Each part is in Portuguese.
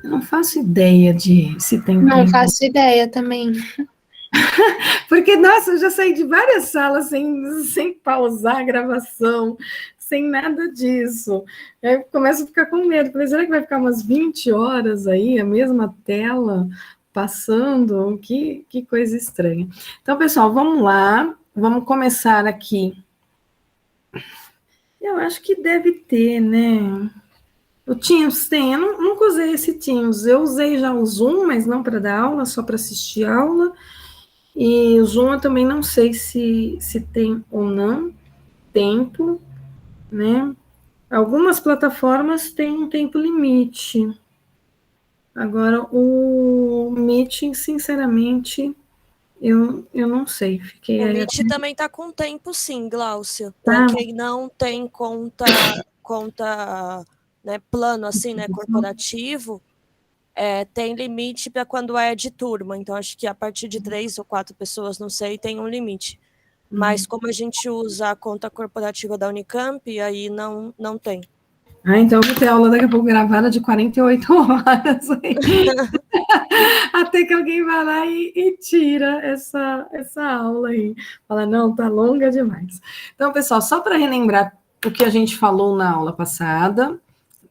Eu não faço ideia de se tem Não tempo. faço ideia também. Porque, nossa, eu já saí de várias salas sem pausar a gravação, sem nada disso. Eu começo a ficar com medo. Falei, será que vai ficar umas 20 horas aí, a mesma tela passando? Que coisa estranha. Então, pessoal, vamos lá. Vamos começar aqui. Eu acho que deve ter, né? O Teams tem, eu nunca usei esse Teams. Eu usei já o Zoom, mas não para dar aula, só para assistir aula. E o Zoom eu também não sei se tem ou não tempo, né? Algumas plataformas têm um tempo limite. Agora, o Meeting, sinceramente, eu não sei. Fiquei O aí Meet também está com tempo, sim, Gláucia. Tá. Para quem não tem conta né, plano assim, né, corporativo, tem limite para quando é de turma. Então, acho que a partir de 3 ou 4 pessoas, não sei, tem um limite. Mas como a gente usa a conta corporativa da Unicamp, aí não tem. Então eu vou ter aula daqui a pouco gravada de 48 horas. Até que alguém vai lá e tira essa aula aí. Fala, não, tá longa demais. Então, pessoal, só para relembrar o que a gente falou na aula passada,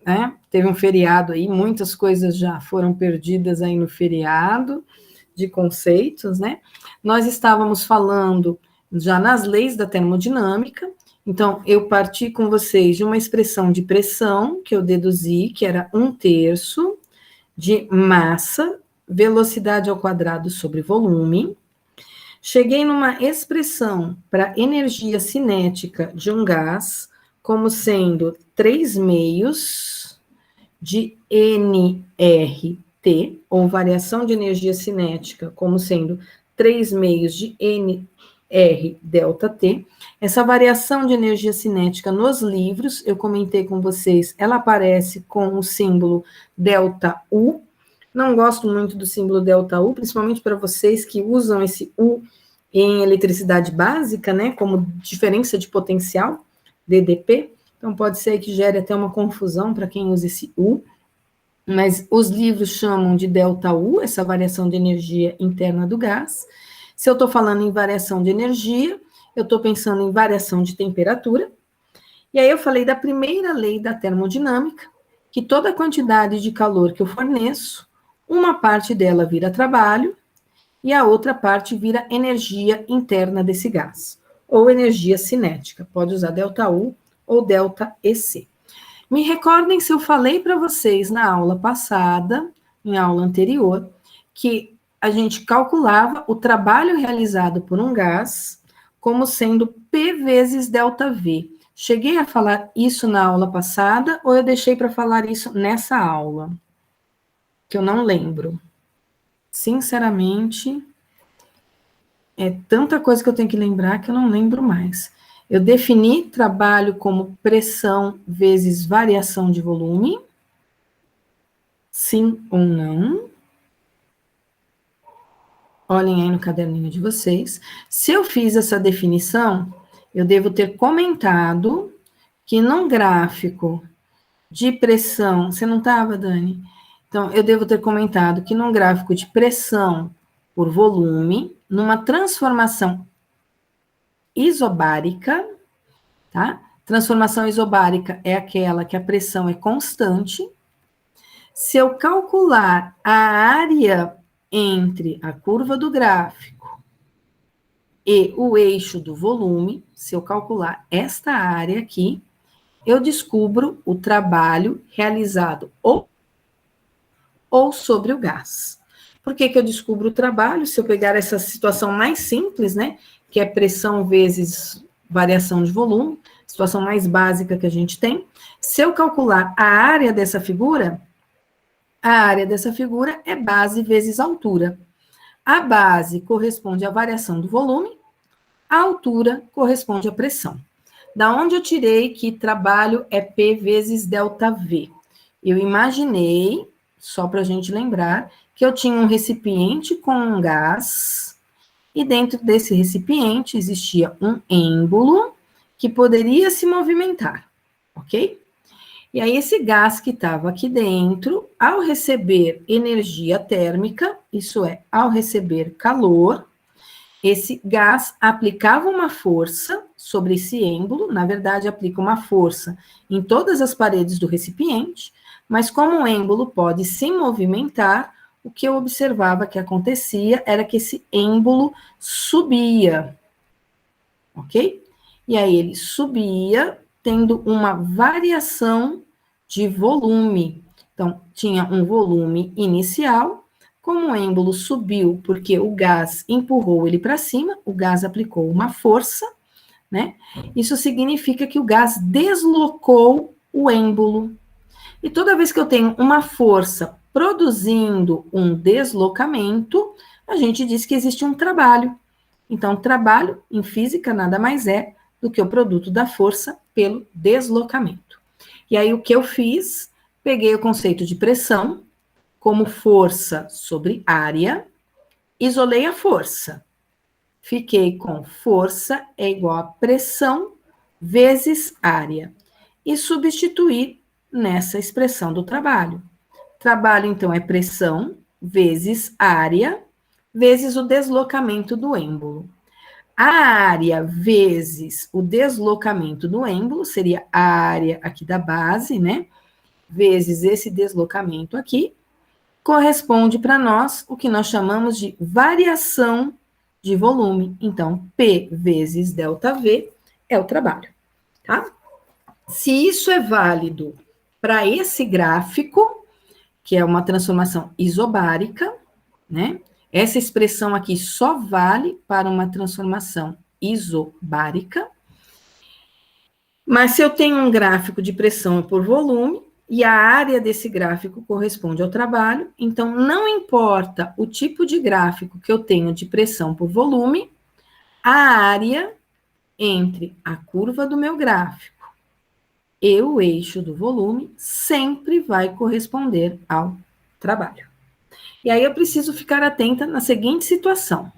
né? Teve um feriado aí, muitas coisas já foram perdidas aí no feriado de conceitos, né? Nós estávamos falando já nas leis da termodinâmica. Então, eu parti com vocês de uma expressão de pressão, que eu deduzi, que era 1/3 de massa, velocidade ao quadrado sobre volume. Cheguei numa expressão para energia cinética de um gás, como sendo 3/2 de nRT, ou variação de energia cinética, como sendo 3/2 de nR delta T. Essa variação de energia cinética nos livros, eu comentei com vocês, ela aparece com o símbolo delta U. Não gosto muito do símbolo delta U, principalmente para vocês que usam esse U em eletricidade básica, né, como diferença de potencial, DDP. Então, pode ser que gere até uma confusão para quem usa esse U. Mas os livros chamam de delta U, essa variação de energia interna do gás. Se eu estou falando em variação de energia, eu estou pensando em variação de temperatura. E aí eu falei da primeira lei da termodinâmica, que toda quantidade de calor que eu forneço, uma parte dela vira trabalho e a outra parte vira energia interna desse gás, ou energia cinética. Pode usar delta U ou delta EC. Me recordem se eu falei para vocês na aula passada, em aula anterior, que a gente calculava o trabalho realizado por um gás como sendo P vezes delta V. Cheguei a falar isso na aula passada ou eu deixei para falar isso nessa aula? Que eu não lembro. Sinceramente, é tanta coisa que eu tenho que lembrar que eu não lembro mais. Eu defini trabalho como pressão vezes variação de volume. Sim ou não? Olhem aí no caderninho de vocês. Se eu fiz essa definição, eu devo ter comentado que num gráfico de pressão... Você não estava, Dani? Então, eu devo ter comentado que num gráfico de pressão por volume, numa transformação isobárica, tá? Transformação isobárica é aquela que a pressão é constante. Se eu calcular a área entre a curva do gráfico e o eixo do volume, se eu calcular esta área aqui, eu descubro o trabalho realizado ou sobre o gás. Por que eu descubro o trabalho? Se eu pegar essa situação mais simples, né, que é pressão vezes variação de volume, situação mais básica que a gente tem, se eu calcular a área dessa figura é base vezes altura. A base corresponde à variação do volume, a altura corresponde à pressão. Da onde eu tirei que trabalho é P vezes delta V? Eu imaginei, só para a gente lembrar, que eu tinha um recipiente com um gás, e dentro desse recipiente existia um êmbolo que poderia se movimentar, ok? E aí, esse gás que estava aqui dentro, ao receber energia térmica, isso é, ao receber calor, esse gás aplicava uma força sobre esse êmbolo, na verdade, aplica uma força em todas as paredes do recipiente, mas como o êmbolo pode se movimentar, o que eu observava que acontecia era que esse êmbolo subia, ok? E aí ele subia, tendo uma variação de volume. Então, tinha um volume inicial, como o êmbolo subiu porque o gás empurrou ele para cima, o gás aplicou uma força, né? Isso significa que o gás deslocou o êmbolo. E toda vez que eu tenho uma força produzindo um deslocamento, a gente diz que existe um trabalho. Então, trabalho em física nada mais é do que o produto da força pelo deslocamento. E aí, o que eu fiz? Peguei o conceito de pressão como força sobre área, isolei a força. Fiquei com força é igual a pressão vezes área. E substituir nessa expressão do trabalho. Trabalho, então, é pressão vezes área vezes o deslocamento do êmbolo. A área vezes o deslocamento do êmbolo seria a área aqui da base, né? Vezes esse deslocamento aqui, corresponde para nós o que nós chamamos de variação de volume. Então, P vezes ΔV é o trabalho, tá? Se isso é válido para esse gráfico, que é uma transformação isobárica, né? Essa expressão aqui só vale para uma transformação isobárica. Mas se eu tenho um gráfico de pressão por volume, e a área desse gráfico corresponde ao trabalho, então não importa o tipo de gráfico que eu tenho de pressão por volume, a área entre a curva do meu gráfico e o eixo do volume sempre vai corresponder ao trabalho. E aí eu preciso ficar atenta na seguinte situação.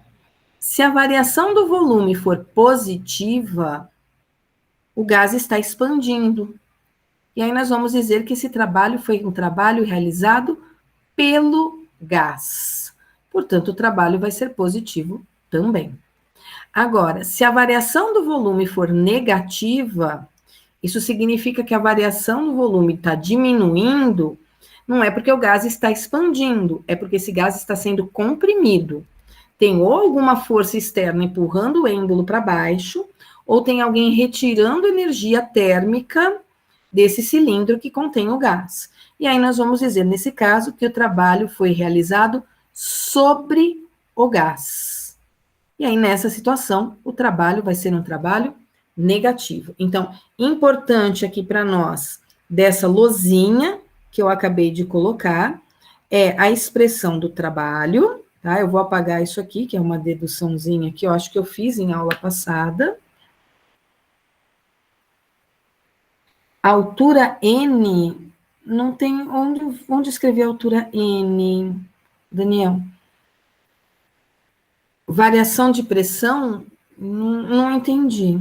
Se a variação do volume for positiva, o gás está expandindo. E aí nós vamos dizer que esse trabalho foi um trabalho realizado pelo gás. Portanto, o trabalho vai ser positivo também. Agora, se a variação do volume for negativa, isso significa que a variação do volume está diminuindo, não é porque o gás está expandindo, é porque esse gás está sendo comprimido. Tem ou alguma força externa empurrando o êmbolo para baixo, ou tem alguém retirando energia térmica desse cilindro que contém o gás. E aí nós vamos dizer, nesse caso, que o trabalho foi realizado sobre o gás. E aí, nessa situação, o trabalho vai ser um trabalho negativo. Então, importante aqui para nós, dessa lozinha que eu acabei de colocar, é a expressão do trabalho, tá? Eu vou apagar isso aqui, que é uma deduçãozinha que eu acho que eu fiz em aula passada. A altura N, não tem onde escrever a altura N, Daniel? Variação de pressão? Não entendi.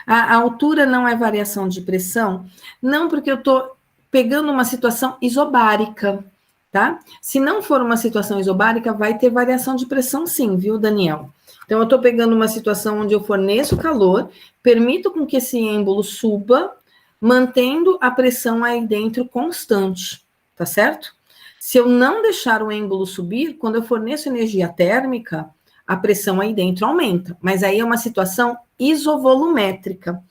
A altura não é variação de pressão? Não, porque eu estou pegando uma situação isobárica, tá? Se não for uma situação isobárica, vai ter variação de pressão sim, viu, Daniel? Então, eu estou pegando uma situação onde eu forneço calor, permito com que esse êmbolo suba, mantendo a pressão aí dentro constante, tá certo? Se eu não deixar o êmbolo subir, quando eu forneço energia térmica, a pressão aí dentro aumenta, mas aí é uma situação isovolumétrica.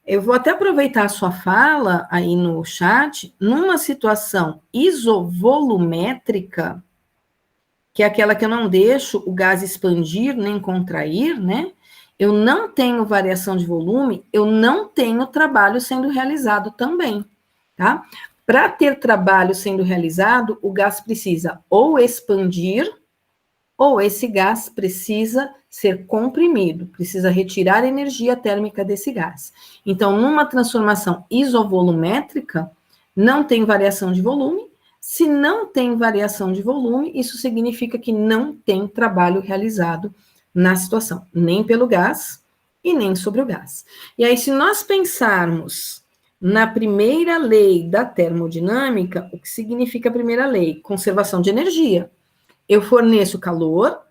Eu vou até aproveitar a sua fala aí no chat, numa situação isovolumétrica, que é aquela que eu não deixo o gás expandir nem contrair, né? Eu não tenho variação de volume, eu não tenho trabalho sendo realizado também, tá? Para ter trabalho sendo realizado, o gás precisa ou expandir, ou esse gás precisa ser comprimido, precisa retirar energia térmica desse gás. Então, numa transformação isovolumétrica, não tem variação de volume. Se não tem variação de volume, isso significa que não tem trabalho realizado na situação, nem pelo gás e nem sobre o gás. E aí, se nós pensarmos na primeira lei da termodinâmica, o que significa a primeira lei? Conservação de energia. Eu forneço calor,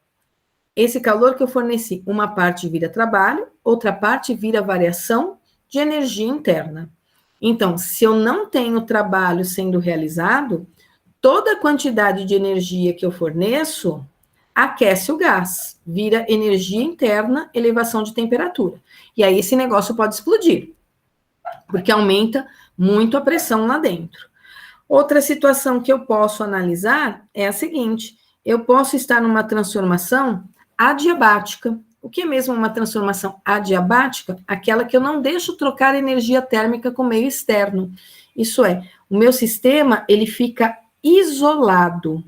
esse calor que eu forneci, uma parte vira trabalho, outra parte vira variação de energia interna. Então, se eu não tenho trabalho sendo realizado, toda a quantidade de energia que eu forneço aquece o gás, vira energia interna, elevação de temperatura. E aí esse negócio pode explodir, porque aumenta muito a pressão lá dentro. Outra situação que eu posso analisar é a seguinte: eu posso estar numa transformação adiabática. O que é mesmo uma transformação adiabática? Aquela que eu não deixo trocar energia térmica com o meio externo. Isso é, o meu sistema, ele fica isolado,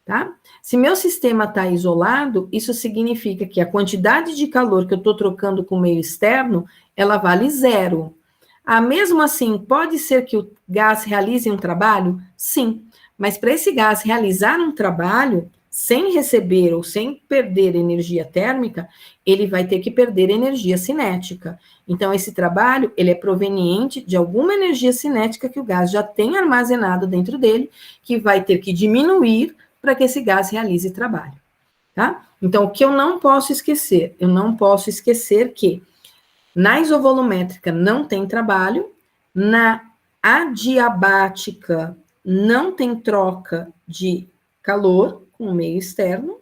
tá? Se meu sistema está isolado, isso significa que a quantidade de calor que eu estou trocando com o meio externo, ela vale zero. Ah, mesmo assim, pode ser que o gás realize um trabalho? Sim, mas para esse gás realizar um trabalho, sem receber ou sem perder energia térmica, ele vai ter que perder energia cinética. Então, esse trabalho, ele é proveniente de alguma energia cinética que o gás já tem armazenado dentro dele, que vai ter que diminuir para que esse gás realize trabalho, tá? Então, o que eu não posso esquecer? Eu não posso esquecer que na isovolumétrica não tem trabalho, na adiabática não tem troca de calor com o meio externo,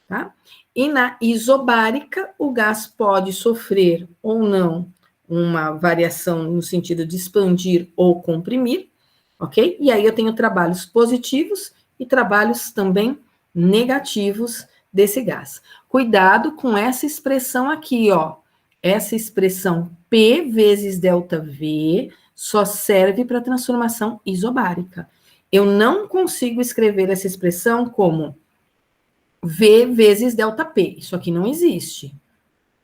tá? E na isobárica, o gás pode sofrer ou não uma variação no sentido de expandir ou comprimir, ok? E aí eu tenho trabalhos positivos e trabalhos também negativos desse gás. Cuidado com essa expressão aqui, ó. Essa expressão P vezes ΔV só serve para transformação isobárica. Eu não consigo escrever essa expressão como V vezes ΔP. Isso aqui não existe,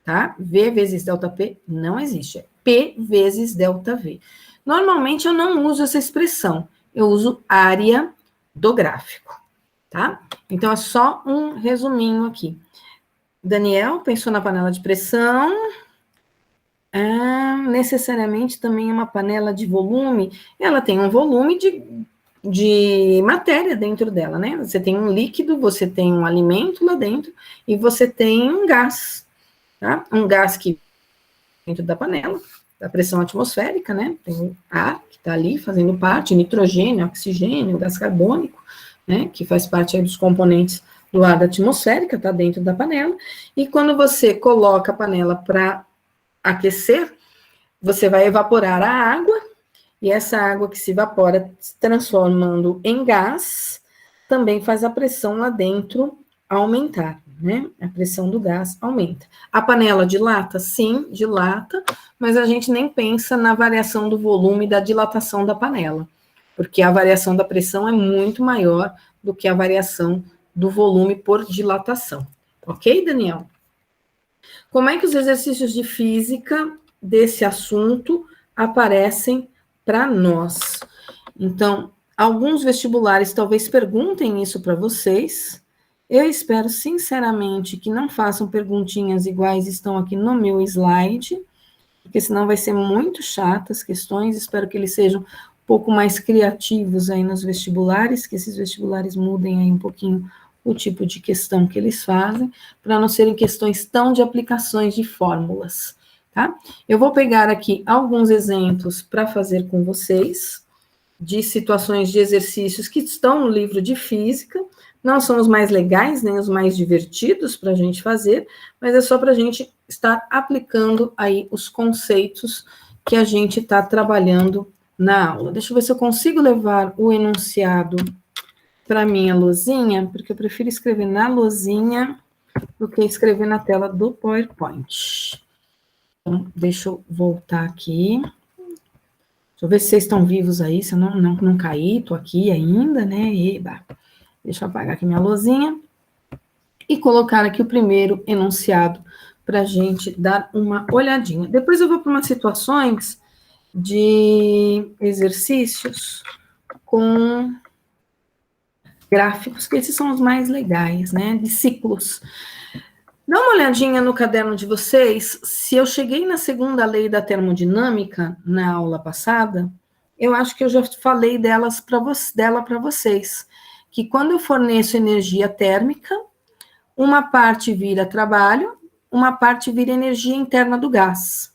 tá? V vezes ΔP não existe. É P vezes ΔV. Normalmente eu não uso essa expressão. Eu uso área do gráfico, tá? Então é só um resuminho aqui. Daniel pensou na panela de pressão. Necessariamente também uma panela de volume, ela tem um volume de matéria dentro dela, né? Você tem um líquido, você tem um alimento lá dentro, e você tem um gás, tá? Um gás que dentro da panela, da pressão atmosférica, né? Tem ar que está ali fazendo parte, nitrogênio, oxigênio, gás carbônico, né? Que faz parte aí dos componentes do ar da atmosférica, está dentro da panela, e quando você coloca a panela para aquecer, você vai evaporar a água, e essa água que se evapora, se transformando em gás, também faz a pressão lá dentro aumentar, né? A pressão do gás aumenta. A panela dilata? Sim, dilata, mas a gente nem pensa na variação do volume e da dilatação da panela, porque a variação da pressão é muito maior do que a variação do volume por dilatação. Ok, Daniel? Como é que os exercícios de física desse assunto aparecem para nós? Então, alguns vestibulares talvez perguntem isso para vocês. Eu espero sinceramente que não façam perguntinhas iguais estão aqui no meu slide, porque senão vai ser muito chata as questões. Espero que eles sejam um pouco mais criativos aí nos vestibulares, que esses vestibulares mudem aí um pouquinho o tipo de questão que eles fazem, para não serem questões tão de aplicações de fórmulas, tá? Eu vou pegar aqui alguns exemplos para fazer com vocês, de situações de exercícios que estão no livro de física, não são os mais legais, nem os mais divertidos para a gente fazer, mas é só para a gente estar aplicando aí os conceitos que a gente está trabalhando na aula. Deixa eu ver se eu consigo levar o enunciado para minha lousinha, porque eu prefiro escrever na lousinha do que escrever na tela do PowerPoint. Então, deixa eu voltar aqui. Deixa eu ver se vocês estão vivos aí, se eu não caí, tô aqui ainda, né? Eba. Deixa eu apagar aqui minha lousinha e colocar aqui o primeiro enunciado para a gente dar uma olhadinha. Depois eu vou para umas situações de exercícios com gráficos, que esses são os mais legais, né? De ciclos. Dá uma olhadinha no caderno de vocês, se eu cheguei na segunda lei da termodinâmica, na aula passada, eu acho que eu já falei dela para vocês, que quando eu forneço energia térmica, uma parte vira trabalho, uma parte vira energia interna do gás.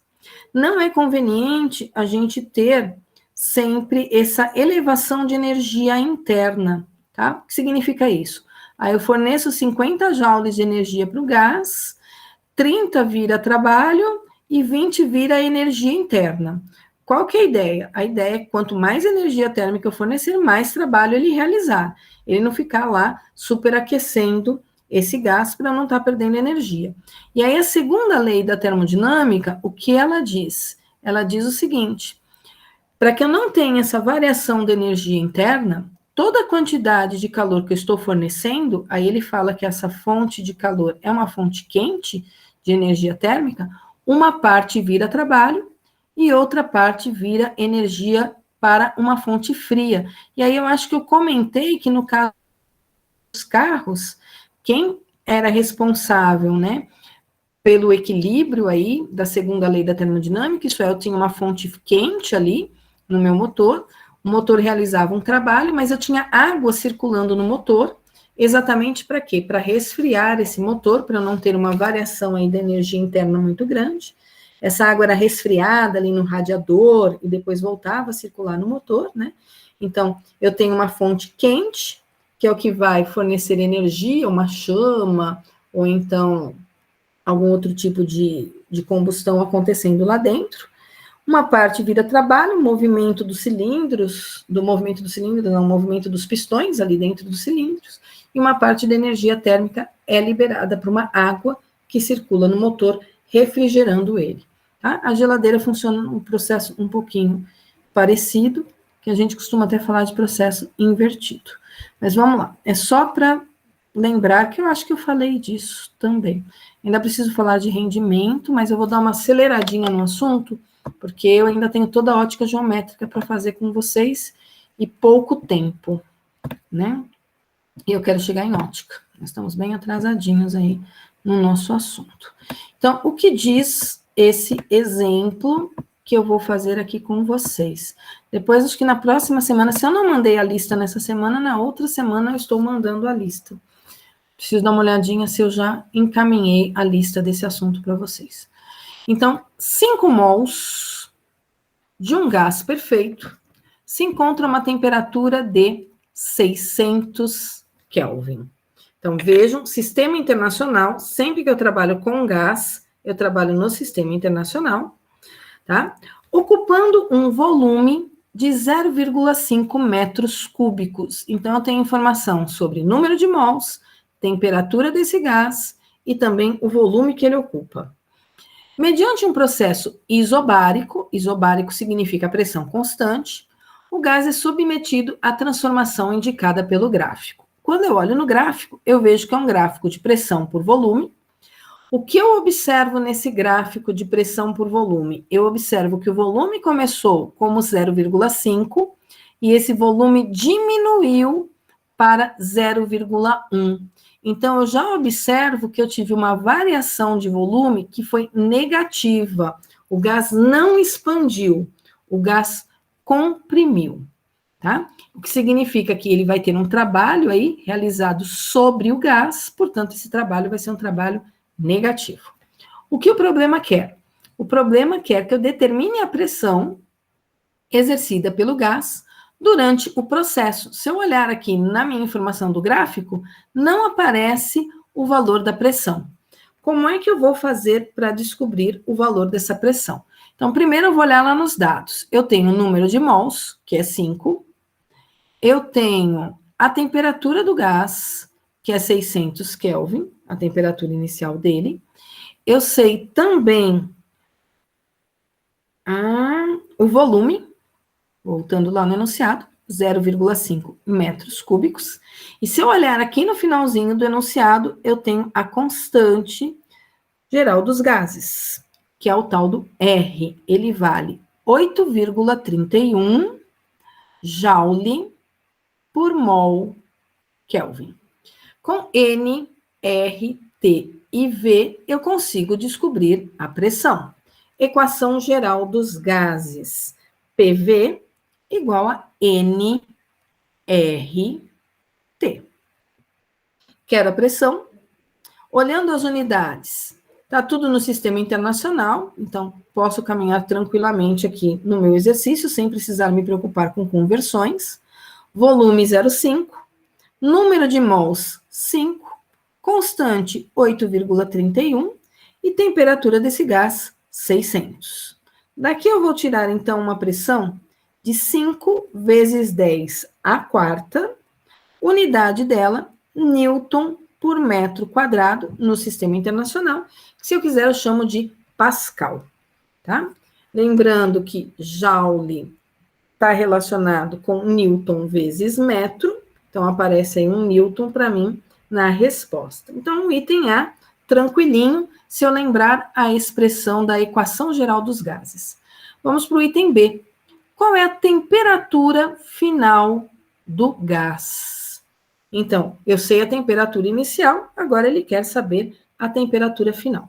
Não é conveniente a gente ter sempre essa elevação de energia interna, tá? O que significa isso? Aí eu forneço 50 joules de energia para o gás, 30 vira trabalho e 20 vira energia interna. Qual que é a ideia? A ideia é que quanto mais energia térmica eu fornecer, mais trabalho ele realizar. Ele não ficar lá superaquecendo esse gás para não estar perdendo energia. E aí a segunda lei da termodinâmica, o que ela diz? Ela diz o seguinte: para que eu não tenha essa variação de energia interna, toda a quantidade de calor que eu estou fornecendo, aí ele fala que essa fonte de calor é uma fonte quente de energia térmica, uma parte vira trabalho e outra parte vira energia para uma fonte fria. E aí eu acho que eu comentei que no caso dos carros, quem era responsável, né, pelo equilíbrio aí da segunda lei da termodinâmica, isso é, eu tinha uma fonte quente ali no meu motor, o motor realizava um trabalho, mas eu tinha água circulando no motor, exatamente para quê? Para resfriar esse motor, para não ter uma variação aí da energia interna muito grande. Essa água era resfriada ali no radiador e depois voltava a circular no motor, né? Então, eu tenho uma fonte quente, que é o que vai fornecer energia, uma chama, ou então algum outro tipo de combustão acontecendo lá dentro. Uma parte vira trabalho, movimento dos cilindros, movimento dos pistões ali dentro dos cilindros, e uma parte da energia térmica é liberada para uma água que circula no motor, refrigerando ele. Tá? A geladeira funciona num processo um pouquinho parecido, que a gente costuma até falar de processo invertido. Mas vamos lá, é só para lembrar que eu acho que eu falei disso também. Ainda preciso falar de rendimento, mas eu vou dar uma aceleradinha no assunto, porque eu ainda tenho toda a ótica geométrica para fazer com vocês e pouco tempo, né? E eu quero chegar em ótica. Nós estamos bem atrasadinhos aí no nosso assunto. Então, o que diz esse exemplo que eu vou fazer aqui com vocês? Depois, acho que na próxima semana, se eu não mandei a lista nessa semana, na outra semana eu estou mandando a lista. Preciso dar uma olhadinha se eu já encaminhei a lista desse assunto para vocês. Então, 5 mols de um gás perfeito se encontra a uma temperatura de 600 Kelvin. Então, vejam, sistema internacional, sempre que eu trabalho com gás, eu trabalho no sistema internacional, tá? Ocupando um volume de 0,5 metros cúbicos. Então, eu tenho informação sobre número de mols, temperatura desse gás e também o volume que ele ocupa. Mediante um processo isobárico significa pressão constante, o gás é submetido à transformação indicada pelo gráfico. Quando eu olho no gráfico, eu vejo que é um gráfico de pressão por volume. O que eu observo nesse gráfico de pressão por volume? Eu observo que o volume começou como 0,5 e esse volume diminuiu para 0,1. Então, eu já observo que eu tive uma variação de volume que foi negativa. O gás não expandiu, o gás comprimiu, tá? O que significa que ele vai ter um trabalho aí realizado sobre o gás, portanto, esse trabalho vai ser um trabalho negativo. O que o problema quer? O problema quer que eu determine a pressão exercida pelo gás durante o processo. Se eu olhar aqui na minha informação do gráfico, não aparece o valor da pressão. Como é que eu vou fazer para descobrir o valor dessa pressão? Então, primeiro eu vou olhar lá nos dados. Eu tenho o número de mols, que é 5. Eu tenho a temperatura do gás, que é 600 Kelvin, a temperatura inicial dele. Eu sei também o volume, voltando lá no enunciado, 0,5 metros cúbicos. E se eu olhar aqui no finalzinho do enunciado, eu tenho a constante geral dos gases, que é o tal do R. Ele vale 8,31 joule por mol Kelvin. Com N, R, T e V, eu consigo descobrir a pressão. Equação geral dos gases. PV igual a NRT. Quero a pressão. Olhando as unidades, está tudo no sistema internacional, então posso caminhar tranquilamente aqui no meu exercício, sem precisar me preocupar com conversões. Volume 0,5, número de mols 5, constante 8,31 e temperatura desse gás 600. Daqui eu vou tirar, então, uma pressão de 5 vezes 10 à quarta, unidade dela, Newton por metro quadrado no sistema internacional. Se eu quiser, eu chamo de Pascal, tá? Lembrando que Joule está relacionado com Newton vezes metro, então aparece aí um Newton para mim na resposta. Então, o item A, tranquilinho, se eu lembrar a expressão da equação geral dos gases. Vamos para o item B. Qual é a temperatura final do gás? Então, eu sei a temperatura inicial, agora ele quer saber a temperatura final.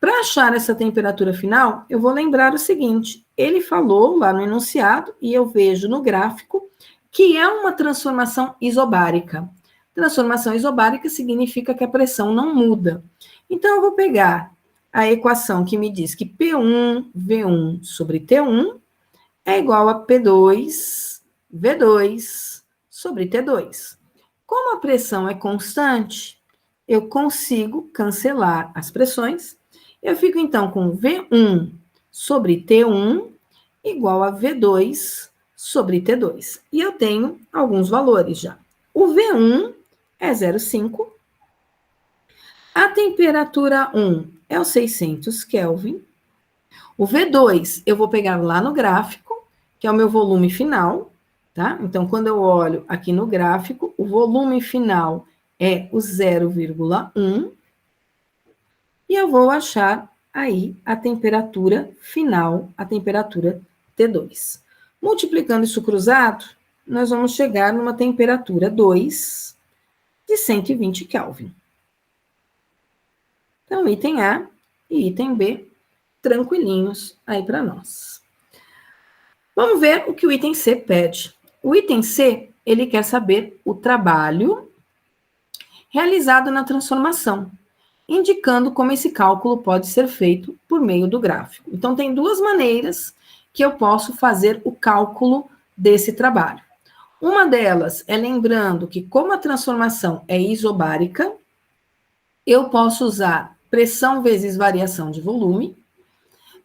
Para achar essa temperatura final, eu vou lembrar o seguinte: ele falou lá no enunciado, e eu vejo no gráfico, que é uma transformação isobárica. Transformação isobárica significa que a pressão não muda. Então, eu vou pegar a equação que me diz que P1, V1 sobre T1 é igual a P2, V2 sobre T2. Como a pressão é constante, eu consigo cancelar as pressões. Eu fico, então, com V1 sobre T1 igual a V2 sobre T2. E eu tenho alguns valores já. O V1 é 0,5. A temperatura 1 é os 600 Kelvin. O V2 eu vou pegar lá no gráfico, que é o meu volume final, tá? Então, quando eu olho aqui no gráfico, o volume final é o 0,1, e eu vou achar aí a temperatura final, a temperatura T2. Multiplicando isso cruzado, nós vamos chegar numa temperatura 2 de 120 Kelvin. Então, item A e item B, tranquilinhos aí para nós. Vamos ver o que o item C pede. O item C, ele quer saber o trabalho realizado na transformação, indicando como esse cálculo pode ser feito por meio do gráfico. Então, tem duas maneiras que eu posso fazer o cálculo desse trabalho. Uma delas é lembrando que, como a transformação é isobárica, eu posso usar pressão vezes variação de volume.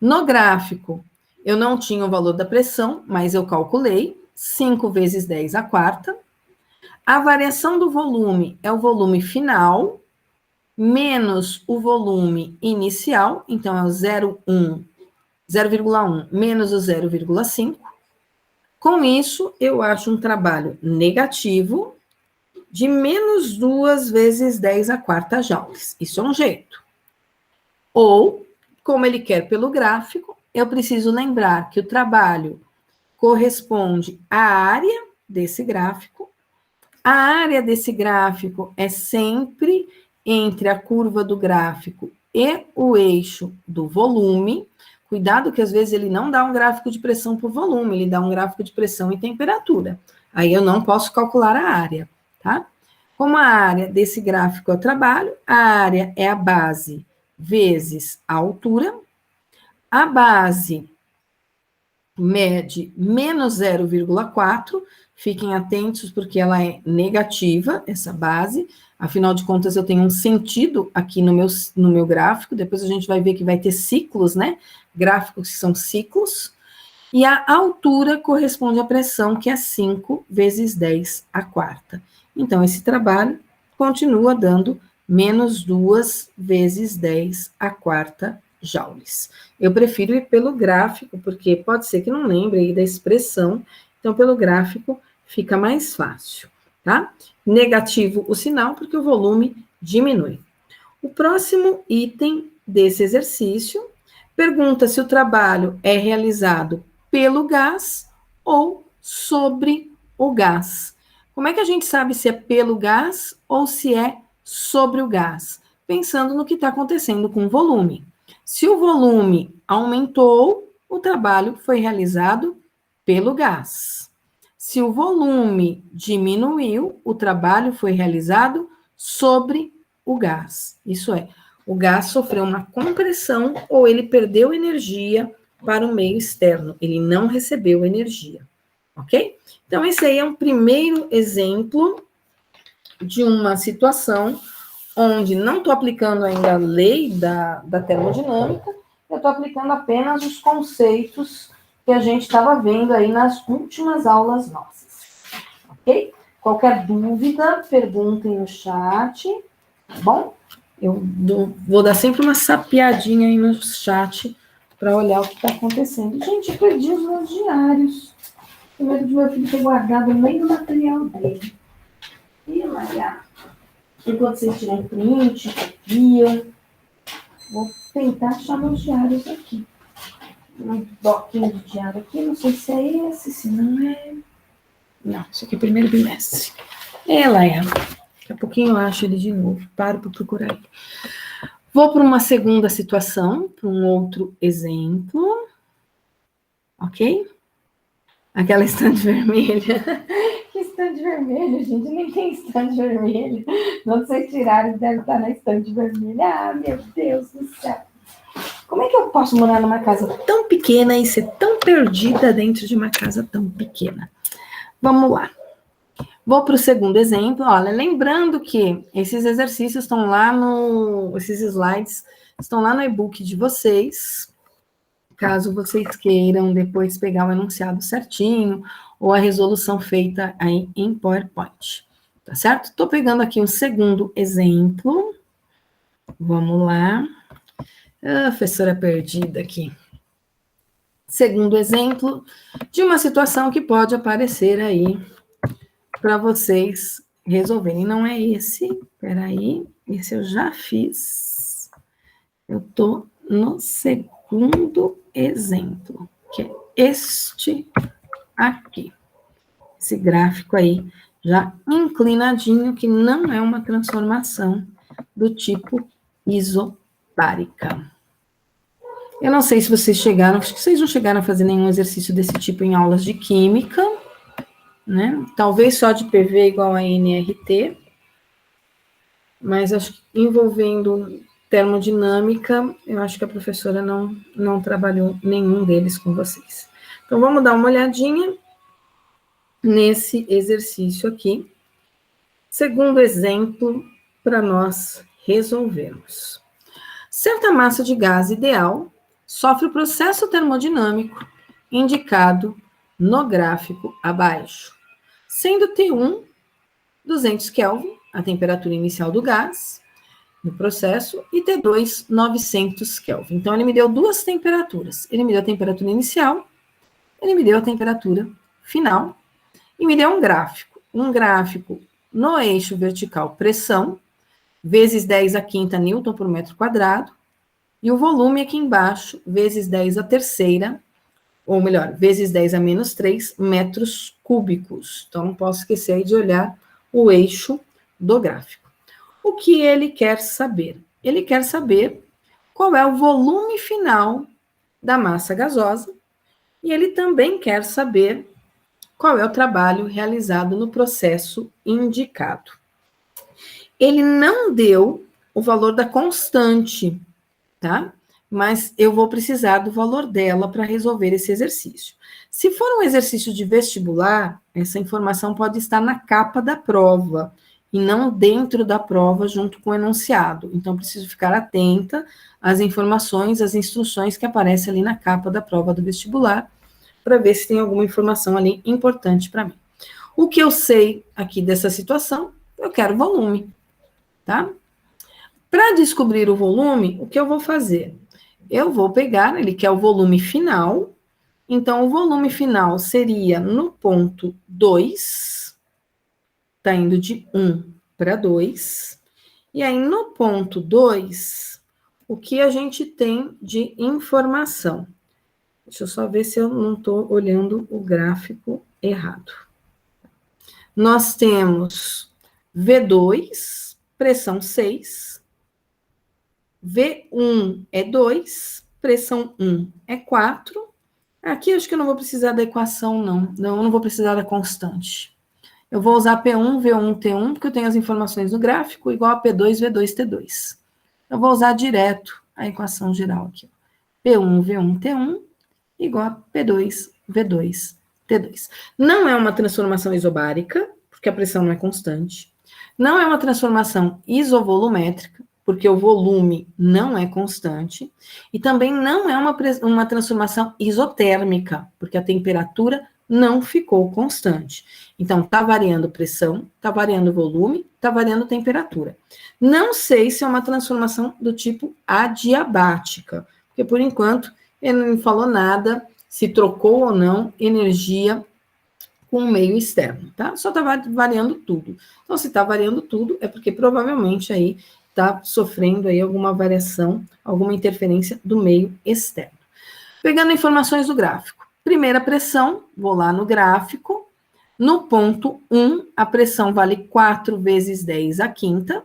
No gráfico, eu não tinha o valor da pressão, mas eu calculei 5 vezes 10 à quarta. A variação do volume é o volume final, menos o volume inicial, então é o 0,1 menos o 0,5. Com isso, eu acho um trabalho negativo de menos 2 vezes 10 à quarta joules. Isso é um jeito. Ou, como ele quer pelo gráfico, eu preciso lembrar que o trabalho corresponde à área desse gráfico. A área desse gráfico é sempre entre a curva do gráfico e o eixo do volume. Cuidado que às vezes ele não dá um gráfico de pressão por volume, ele dá um gráfico de pressão e temperatura. Aí eu não posso calcular a área, tá? Como a área desse gráfico é o trabalho, a área é a base vezes a altura. A base mede menos 0,4, fiquem atentos porque ela é negativa, essa base, afinal de contas eu tenho um sentido aqui no meu gráfico, depois a gente vai ver que vai ter ciclos, né? Gráficos que são ciclos, e a altura corresponde à pressão, que é 5 vezes 10 à quarta. Então, esse trabalho continua dando menos 2 vezes 10 à quarta joules. Eu prefiro ir pelo gráfico, porque pode ser que não lembre aí da expressão, então pelo gráfico fica mais fácil, tá? Negativo o sinal, porque o volume diminui. O próximo item desse exercício pergunta se o trabalho é realizado pelo gás ou sobre o gás. Como é que a gente sabe se é pelo gás ou se é sobre o gás? pensando no que está acontecendo com o volume. Se o volume aumentou, o trabalho foi realizado pelo gás. Se o volume diminuiu, o trabalho foi realizado sobre o gás. Isso é, o gás sofreu uma compressão ou ele perdeu energia para o meio externo. Ele não recebeu energia, ok? Então, esse aí é um primeiro exemplo de uma situação onde não estou aplicando ainda a lei da termodinâmica, eu estou aplicando apenas os conceitos que a gente estava vendo aí nas últimas aulas nossas, ok? Qualquer dúvida, perguntem no chat, tá bom? Eu vou dar sempre uma sapiadinha aí no chat para olhar o que está acontecendo. Gente, eu perdi os meus diários. O medo de meu filho ter guardado no meio do material dele. Ih, Maria. Enquanto vocês tiram print, copiam, vou tentar achar meus diários aqui. Um bloquinho de diário aqui, não sei se é esse, se não é. Não, isso aqui é primeiro bimestre. Ela é. Daqui a pouquinho eu acho ele de novo. Paro para procurar ele. Vou para uma segunda situação, para um outro exemplo. Ok? Aquela estante vermelha. Que estante vermelha, gente? Nem tem estante vermelha. Não sei tirar, deve estar na estante vermelha. Ah, meu Deus do céu. Como é que eu posso morar numa casa tão pequena e ser tão perdida dentro de uma casa tão pequena? Vamos lá. Vou para o segundo exemplo. Olha, lembrando que esses exercícios estão lá esses slides estão lá no e-book de vocês. Caso vocês queiram depois pegar o enunciado certinho ou a resolução feita aí em PowerPoint. Tá certo? Estou pegando aqui um segundo exemplo. Vamos lá. Ah, professora perdida aqui. Segundo exemplo de uma situação que pode aparecer aí para vocês resolverem. Não é esse, peraí, esse eu já fiz. Eu estou no segundo exemplo, que é este aqui. Esse gráfico aí, já inclinadinho, que não é uma transformação do tipo isobárica. Eu não sei se vocês chegaram, acho que vocês não chegaram a fazer nenhum exercício desse tipo em aulas de química, né? Talvez só de PV igual a nRT, mas acho que envolvendo termodinâmica, eu acho que a professora não trabalhou nenhum deles com vocês. Então, vamos dar uma olhadinha nesse exercício aqui. Segundo exemplo, para nós resolvermos. Certa massa de gás ideal sofre o processo termodinâmico indicado no gráfico abaixo, sendo T1 200 Kelvin, a temperatura inicial do gás, no processo, e T2 900 Kelvin. Então, ele me deu duas temperaturas. Ele me deu a temperatura inicial, ele me deu a temperatura final, e me deu um gráfico. Um gráfico no eixo vertical pressão, vezes 10 a quinta Newton por metro quadrado, e o volume aqui embaixo, vezes 10 a terceira, ou melhor, vezes 10 a menos 3 metros cúbicos. Então, não posso esquecer aí de olhar o eixo do gráfico. O que ele quer saber? Ele quer saber qual é o volume final da massa gasosa, e ele também quer saber qual é o trabalho realizado no processo indicado. Ele não deu o valor da constante, tá? Mas eu vou precisar do valor dela para resolver esse exercício. Se for um exercício de vestibular, essa informação pode estar na capa da prova e não dentro da prova junto com o enunciado. Então, preciso ficar atenta às informações, às instruções que aparecem ali na capa da prova do vestibular, para ver se tem alguma informação ali importante para mim. O que eu sei aqui dessa situação, eu quero volume, tá? Para descobrir o volume, o que eu vou fazer? Eu vou pegar, ele quer o volume final, então o volume final seria no ponto 2, tá indo de 1 para 2, e aí no ponto 2, o que a gente tem de informação? Deixa eu só ver se eu não estou olhando o gráfico errado. Nós temos V2, pressão 6, V1 é 2, pressão 1 é 4. Aqui acho que eu não vou precisar da equação, não. Não, eu não vou precisar da constante. Eu vou usar P1, V1, T1, porque eu tenho as informações no gráfico, igual a P2, V2, T2. Eu vou usar direto a equação geral aqui. P1, V1, T1, igual a P2, V2, T2. Não é uma transformação isobárica, porque a pressão não é constante. Não é uma transformação isovolumétrica, porque o volume não é constante. E também não é uma transformação isotérmica, porque a temperatura não ficou constante. Então, está variando pressão, está variando volume, está variando temperatura. Não sei se é uma transformação do tipo adiabática, porque, por enquanto, ele não me falou nada se trocou ou não energia com o meio externo, tá? Só está variando tudo. Então, se está variando tudo, é porque provavelmente aí está sofrendo aí alguma variação, alguma interferência do meio externo. Pegando informações do gráfico. Primeira pressão, vou lá no gráfico. No ponto 1, a pressão vale 4 vezes 10 à quinta.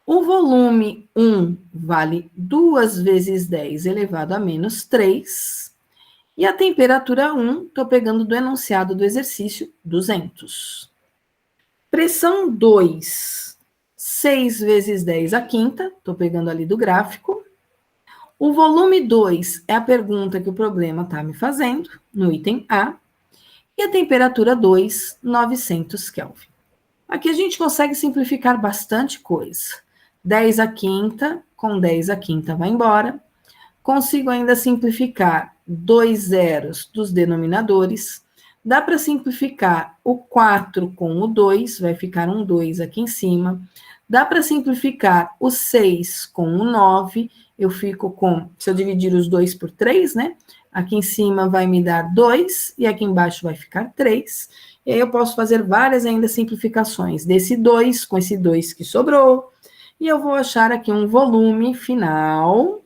O volume 1 vale 2 vezes 10 elevado a menos 3. E a temperatura 1, estou pegando do enunciado do exercício, 200. Pressão 2, 6 vezes 10 à quinta, estou pegando ali do gráfico. O volume 2 é a pergunta que o problema está me fazendo, no item A. E a temperatura 2, 900 Kelvin. Aqui a gente consegue simplificar bastante coisa. 10 à quinta, com 10 à quinta vai embora. Consigo ainda simplificar 2 zeros dos denominadores. Dá para simplificar o 4 com o 2, vai ficar um 2 aqui em cima. Dá para simplificar o 6 com o 9, eu fico com, se eu dividir os 2 por 3, né? Aqui em cima vai me dar 2 e aqui embaixo vai ficar 3. E aí eu posso fazer várias ainda simplificações desse 2 com esse 2 que sobrou. E eu vou achar aqui um volume final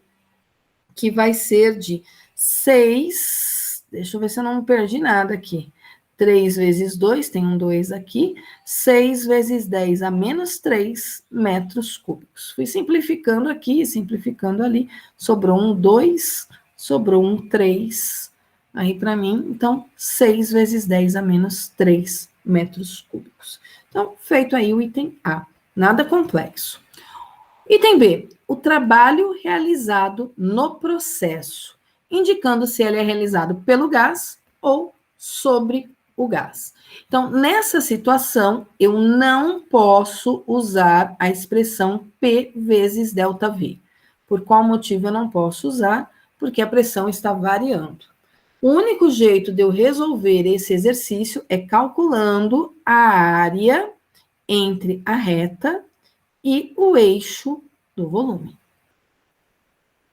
que vai ser de 6, deixa eu ver se eu não perdi nada aqui. 3 vezes 2, tem um 2 aqui, 6 vezes 10 a menos 3 metros cúbicos. Fui simplificando aqui, simplificando ali, sobrou um 2, sobrou um 3, aí para mim, então, 6 vezes 10 a menos 3 metros cúbicos. Então, feito aí o item A, nada complexo. Item B, o trabalho realizado no processo, indicando se ele é realizado pelo gás ou sobre o gás. Então, nessa situação, eu não posso usar a expressão P vezes ΔV. Por qual motivo eu não posso usar? Porque a pressão está variando. O único jeito de eu resolver esse exercício é calculando a área entre a reta e o eixo do volume.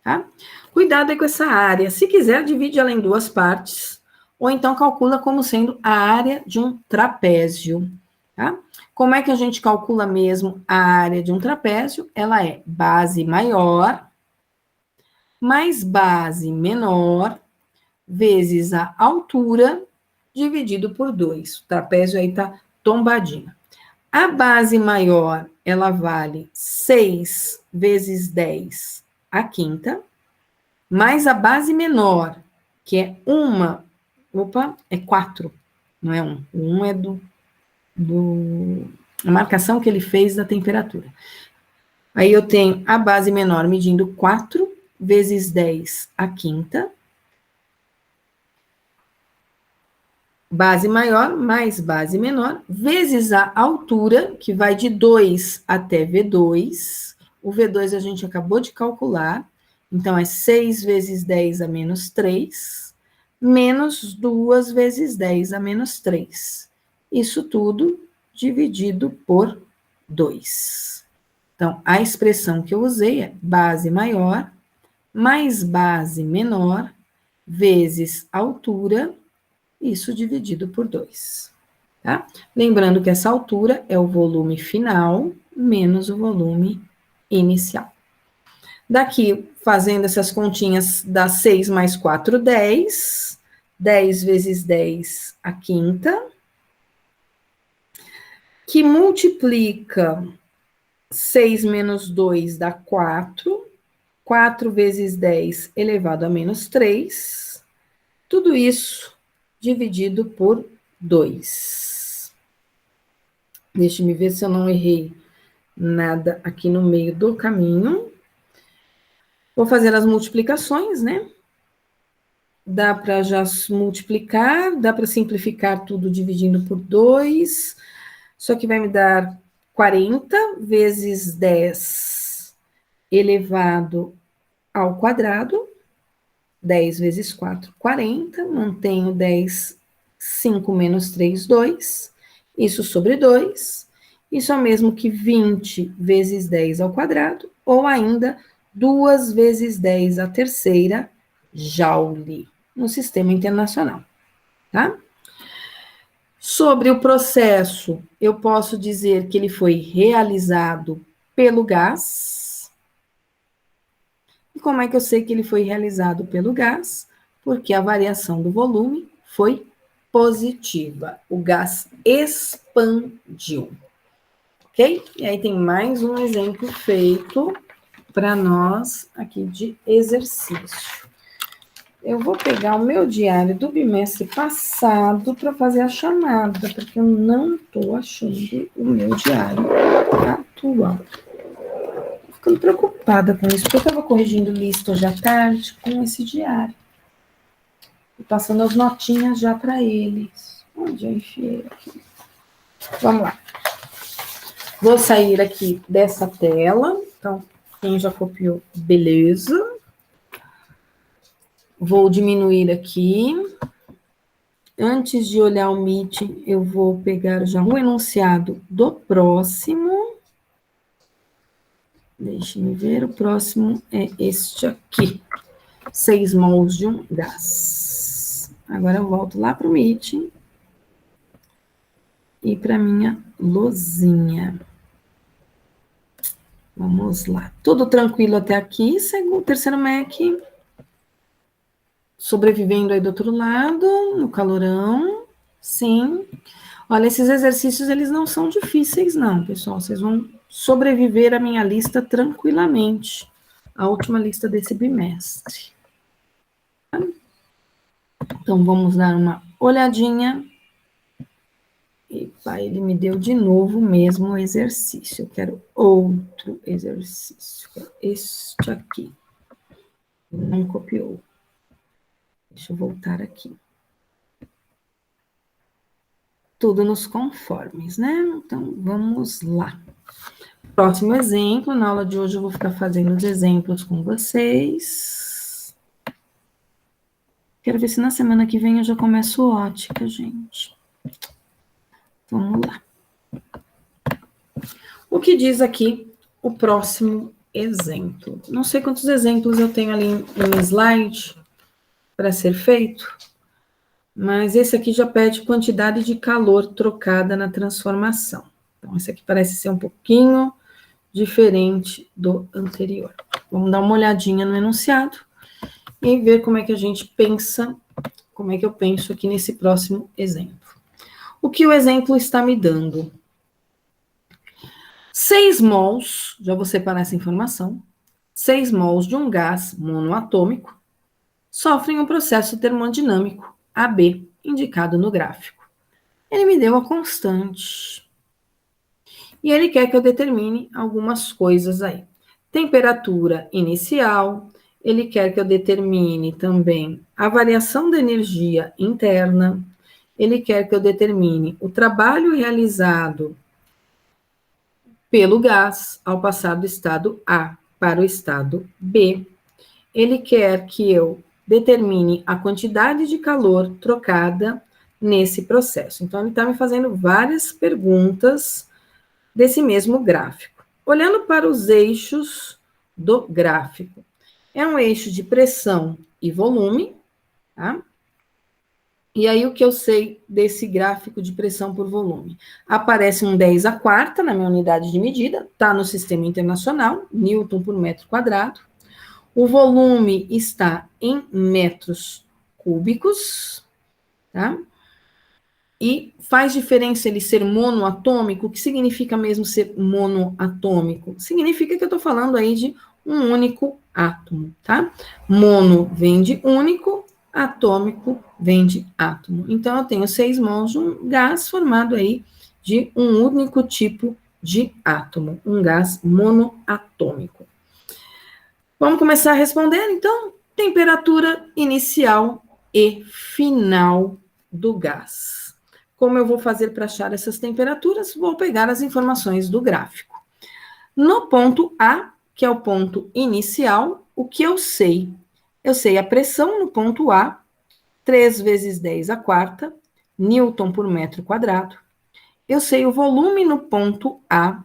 Tá? Cuidado aí com essa área. Se quiser, divide ela em duas partes, ou então calcula como sendo a área de um trapézio. Tá? Como é que a gente calcula mesmo a área de um trapézio? Ela é base maior mais base menor vezes a altura dividido por 2. O trapézio aí tá tombadinho. A base maior, ela vale 6 vezes 10 à quinta, mais a base menor, que é é 4, não é 1. O 1 é a marcação que ele fez da temperatura. Aí eu tenho a base menor medindo 4 vezes 10 à quinta, base maior mais base menor, vezes a altura, que vai de 2 até V2. O V2 a gente acabou de calcular, então é 6 vezes 10 a menos 3, menos 2 vezes 10 a menos 3. Isso tudo dividido por 2. Então, a expressão que eu usei é base maior mais base menor vezes altura, isso dividido por 2. Tá? Lembrando que essa altura é o volume final menos o volume inicial. Daqui, fazendo essas continhas, dá 6 mais 4, 10. 10 vezes 10 a quinta, que multiplica 6 menos 2 dá 4, 4 vezes 10 elevado a menos 3, tudo isso dividido por 2. Deixe-me ver se eu não errei nada aqui no meio do caminho. Vou fazer as multiplicações, né? Dá para já multiplicar, dá para simplificar tudo dividindo por 2. Só que vai me dar 40 vezes 10 elevado ao quadrado. 10 vezes 4, 40. Mantenho 10, 5 menos 3, 2. Isso sobre 2. Isso é o mesmo que 20 vezes 10 ao quadrado, ou ainda 2 vezes 10 à terceira joule, no sistema internacional, tá? Sobre o processo, eu posso dizer que ele foi realizado pelo gás. E como é que eu sei que ele foi realizado pelo gás? Porque a variação do volume foi positiva. O gás expandiu. Ok? E aí tem mais um exemplo feito para nós aqui de exercício. Eu vou pegar o meu diário do bimestre passado para fazer a chamada, porque eu não estou achando o meu diário atual. Tô ficando preocupada com isso, porque eu estava corrigindo lista hoje à tarde com esse diário. E passando as notinhas já para eles. Onde eu enfiei aqui? Vamos lá. Vou sair aqui dessa tela. Então, quem já copiou, beleza. Vou diminuir aqui. Antes de olhar o Meet, eu vou pegar já o enunciado do próximo. Deixe-me ver, o próximo é este aqui. 6 mols de um gás. Agora eu volto lá para o Meet. E para minha lousinha. Vamos lá. Tudo tranquilo até aqui. Segundo, terceiro MEC. Sobrevivendo aí do outro lado, no calorão. Sim. Olha, esses exercícios, eles não são difíceis, não, pessoal. Vocês vão sobreviver à minha lista tranquilamente. A última lista desse bimestre. Então, vamos dar uma olhadinha. Epa, ele me deu de novo o mesmo exercício. Eu quero outro exercício. Este aqui. Não copiou. Deixa eu voltar aqui. Tudo nos conformes, né? Então, vamos lá. Próximo exemplo. Na aula de hoje eu vou ficar fazendo os exemplos com vocês. Quero ver se na semana que vem eu já começo ótica, gente. Vamos lá. O que diz aqui o próximo exemplo? Não sei quantos exemplos eu tenho ali no slide para ser feito, mas esse aqui já pede quantidade de calor trocada na transformação. Então, esse aqui parece ser um pouquinho diferente do anterior. Vamos dar uma olhadinha no enunciado e ver como é que a gente pensa, como é que eu penso aqui nesse próximo exemplo. O que o exemplo está me dando? 6 mols, já vou separar essa informação, 6 mols de um gás monoatômico sofrem um processo termodinâmico, AB, indicado no gráfico. Ele me deu a constante. E ele quer que eu determine algumas coisas aí. Temperatura inicial, ele quer que eu determine também a variação da energia interna, ele quer que eu determine o trabalho realizado pelo gás ao passar do estado A para o estado B. Ele quer que eu determine a quantidade de calor trocada nesse processo. Então, ele está me fazendo várias perguntas desse mesmo gráfico. Olhando para os eixos do gráfico, é um eixo de pressão e volume, tá? E aí, o que eu sei desse gráfico de pressão por volume? Aparece um 10 a quarta na minha unidade de medida, está no sistema internacional, Newton por metro quadrado. O volume está em metros cúbicos, tá? E faz diferença ele ser monoatômico? O que significa mesmo ser monoatômico? Significa que eu estou falando aí de um único átomo, tá? Mono vem de único, atômico vem de átomo. Então, eu tenho 6 mols de um gás formado aí de um único tipo de átomo, um gás monoatômico. Vamos começar a responder, então? Temperatura inicial e final do gás. Como eu vou fazer para achar essas temperaturas? Vou pegar as informações do gráfico. No ponto A, que é o ponto inicial, o que eu sei? Eu sei a pressão no ponto A, 3 vezes 10 a quarta, Newton por metro quadrado. Eu sei o volume no ponto A,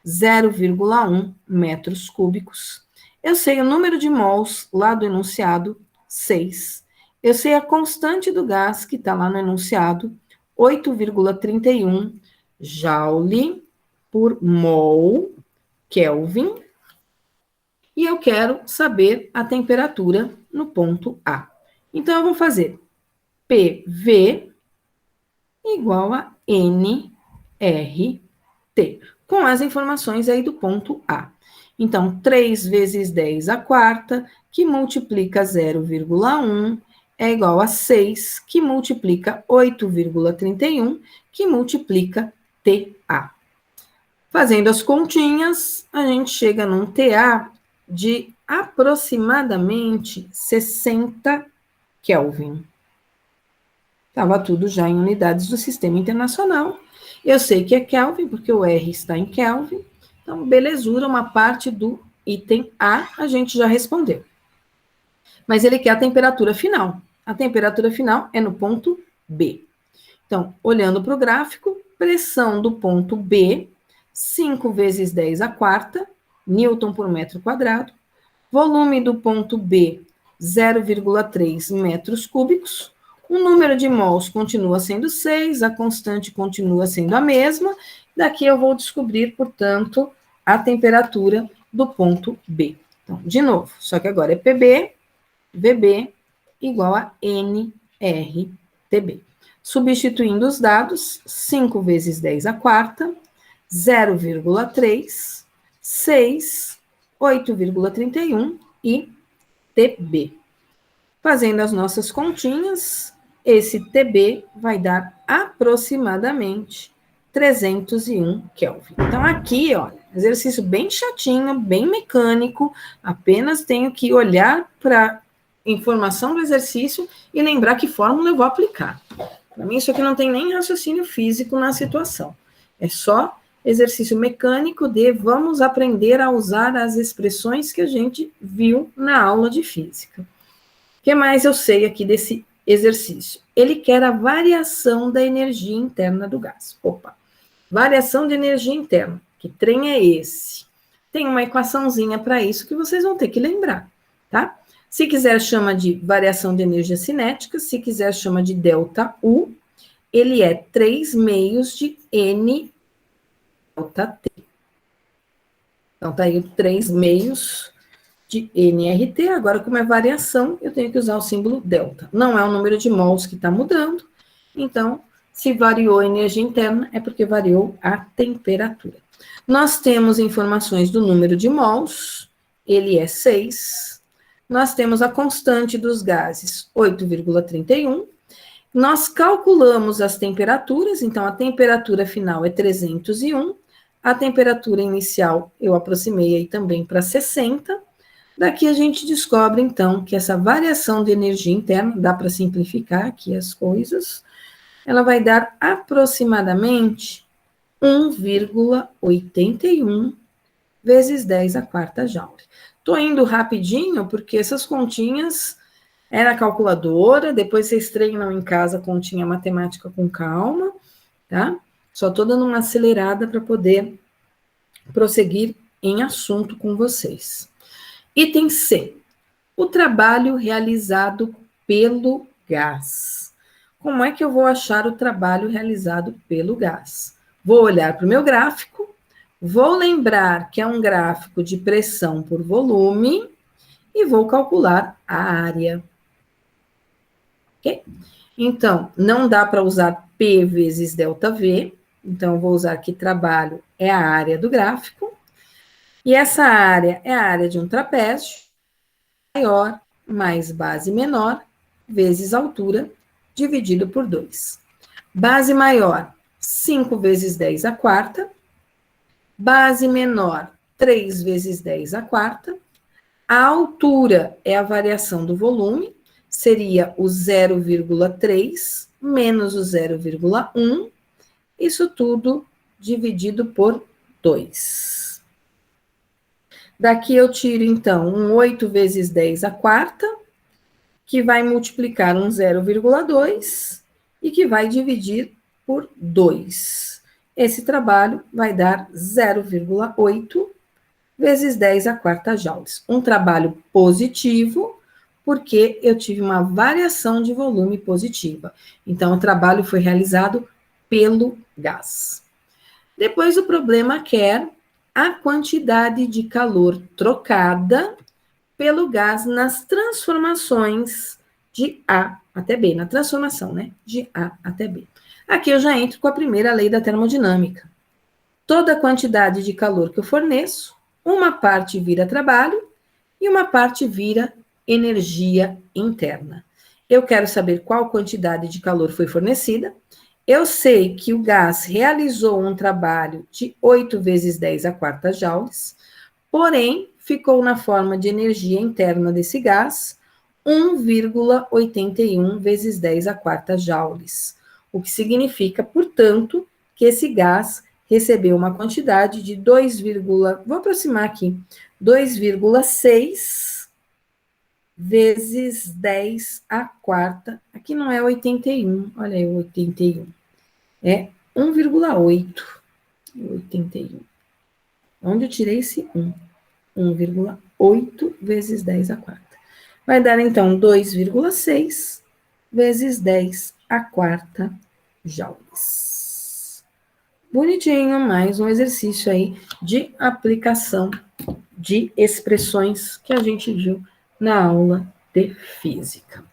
0,1 metros cúbicos. Eu sei o número de mols lá do enunciado, 6. Eu sei a constante do gás que está lá no enunciado, 8,31 Joule por mol, Kelvin. E eu quero saber a temperatura no ponto A. Então, eu vou fazer PV igual a NRT, com as informações aí do ponto A. Então, 3 vezes 10 a quarta, que multiplica 0,1, é igual a 6, que multiplica 8,31, que multiplica TA. Fazendo as continhas, a gente chega num TA de aproximadamente 60 Kelvin. Estava tudo já em unidades do Sistema Internacional. Eu sei que é Kelvin, porque o R está em Kelvin. Então, belezura, uma parte do item A gente já respondeu. Mas ele quer a temperatura final. A temperatura final é no ponto B. Então, olhando para o gráfico, pressão do ponto B, 5 vezes 10 a quarta, Newton por metro quadrado. Volume do ponto B, 0,3 metros cúbicos. O número de mols continua sendo 6, a constante continua sendo a mesma. Daqui eu vou descobrir, portanto, a temperatura do ponto B. Então, de novo, só que agora é PB, VB, igual a NRTB. Substituindo os dados, 5 vezes 10 a quarta, 0,3, 6, 8,31 e TB. Fazendo as nossas continhas, esse TB vai dar aproximadamente 301 Kelvin. Então, aqui, olha, exercício bem chatinho, bem mecânico, apenas tenho que olhar para a informação do exercício e lembrar que fórmula eu vou aplicar. Para mim, isso aqui não tem nem raciocínio físico na situação. É só exercício mecânico de vamos aprender a usar as expressões que a gente viu na aula de física. O que mais eu sei aqui desse exercício? Ele quer a variação da energia interna do gás. Opa, variação de energia interna. Que trem é esse? Tem uma equaçãozinha para isso que vocês vão ter que lembrar, tá? Se quiser, chama de variação de energia cinética. Se quiser, chama de delta U. Ele é 3 meios de N delta T. Então, tá aí 3 meios de NRT. Agora, como é variação, eu tenho que usar o símbolo delta. Não é o número de mols que está mudando. Então, se variou a energia interna, é porque variou a temperatura. Nós temos informações do número de mols. Ele é 6. Nós temos a constante dos gases, 8,31. Nós calculamos as temperaturas, então a temperatura final é 301, a temperatura inicial eu aproximei aí também para 60. Daqui a gente descobre, então, que essa variação de energia interna, dá para simplificar aqui as coisas, ela vai dar aproximadamente 1,81 vezes 10 a quarta joule. Estou indo rapidinho, porque essas continhas é na calculadora, depois vocês treinam em casa continha matemática com calma, tá? Só estou dando uma acelerada para poder prosseguir em assunto com vocês. Item C. O trabalho realizado pelo gás. Como é que eu vou achar o trabalho realizado pelo gás? Vou olhar para o meu gráfico, vou lembrar que é um gráfico de pressão por volume e vou calcular a área. Ok? Então, não dá para usar P vezes ΔV, então eu vou usar que trabalho é a área do gráfico, e essa área é a área de um trapézio, maior mais base menor vezes altura dividido por 2. Base maior, 5 vezes 10 à quarta. Base menor, 3 vezes 10 à quarta. A altura é a variação do volume, seria o 0,3 menos o 0,1. Isso tudo dividido por 2. Daqui eu tiro, então, um 8 vezes 10 à quarta, que vai multiplicar um 0,2 e que vai dividir por 2. Esse trabalho vai dar 0,8 vezes 10 à quarta joules. Um trabalho positivo, porque eu tive uma variação de volume positiva. Então, o trabalho foi realizado pelo gás. Depois, o problema quer a quantidade de calor trocada pelo gás nas transformações de A até B, na transformação, né? De A até B. Aqui eu já entro com a primeira lei da termodinâmica. Toda a quantidade de calor que eu forneço, uma parte vira trabalho e uma parte vira energia interna. Eu quero saber qual quantidade de calor foi fornecida. Eu sei que o gás realizou um trabalho de 8 vezes 10 à quarta joules, porém, ficou na forma de energia interna desse gás 1,81 vezes 10 à quarta joules, o que significa, portanto, que esse gás recebeu uma quantidade de 2, vou aproximar aqui, 2,6 vezes 10 à quarta, aqui não é 81, olha aí o 81, é 1,8, 81. Onde eu tirei esse 1? 1,8 vezes 10 à quarta. Vai dar, então, 2,6 vezes 10 à quarta joules. Bonitinho, mais um exercício aí de aplicação de expressões que a gente viu na aula de física.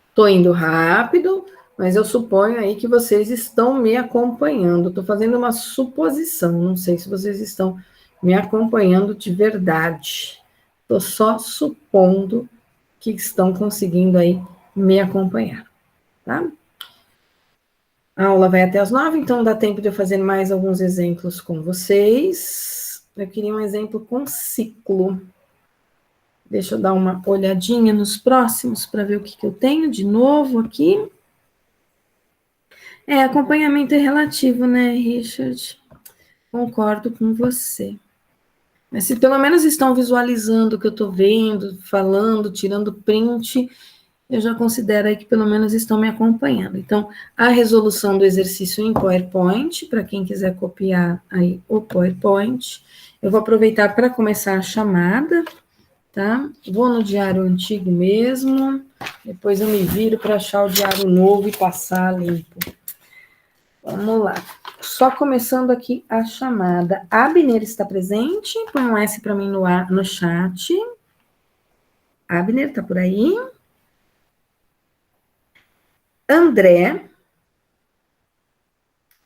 Estou indo rápido, mas eu suponho aí que vocês estão me acompanhando. Estou fazendo uma suposição, não sei se vocês estão me acompanhando de verdade. Estou só supondo que estão conseguindo aí me acompanhar, tá? A aula vai até as 9, então dá tempo de eu fazer mais alguns exemplos com vocês. Eu queria um exemplo com ciclo. Deixa eu dar uma olhadinha nos próximos para ver o que eu tenho de novo aqui. Acompanhamento é relativo, né, Richard? Concordo com você. Mas se pelo menos estão visualizando o que eu estou vendo, falando, tirando print, eu já considero aí que pelo menos estão me acompanhando. Então, a resolução do exercício em PowerPoint, para quem quiser copiar aí o PowerPoint, eu vou aproveitar para começar a chamada, tá? Vou no diário antigo mesmo, depois eu me viro para achar o diário novo e passar limpo. Vamos lá. Só começando aqui a chamada. A Abner está presente? Põe um S para mim no chat. Abner, está por aí?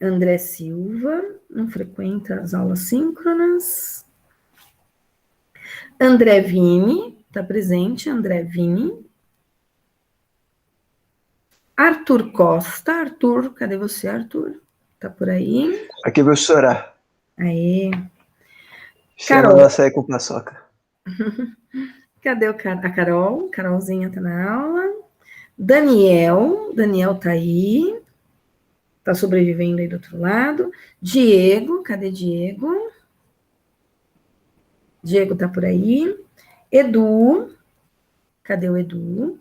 André Silva, não frequenta as aulas síncronas. André Vini, está presente, André Vini. Arthur Costa, Arthur, cadê você, Arthur? Tá por aí? Aqui, professora. Aê. Chama Carol. nossa aí com paçoca. Cadê a Carol? Carolzinha tá na aula. Daniel tá aí. Tá sobrevivendo aí do outro lado. Diego, cadê Diego? Diego tá por aí. Edu, cadê o Edu?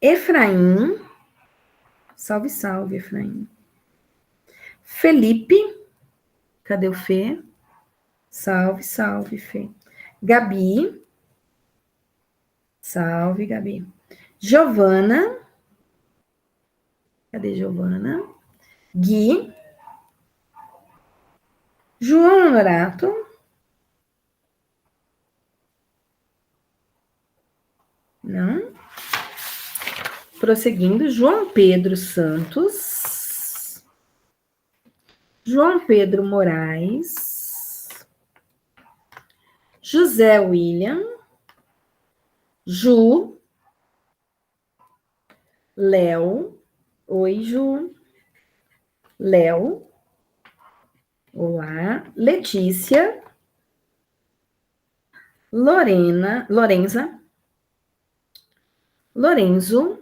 Efraim, salve, salve, Efraim. Felipe, cadê o Fê? Salve, salve, Fê. Gabi, salve, Gabi. Giovana, cadê Giovana? Gui, João Honorato, não. Prosseguindo, João Pedro Santos, João Pedro Moraes, José William, Ju, Léo, oi, Ju, Léo, olá, Letícia, Lorena, Lorenza, Lorenzo,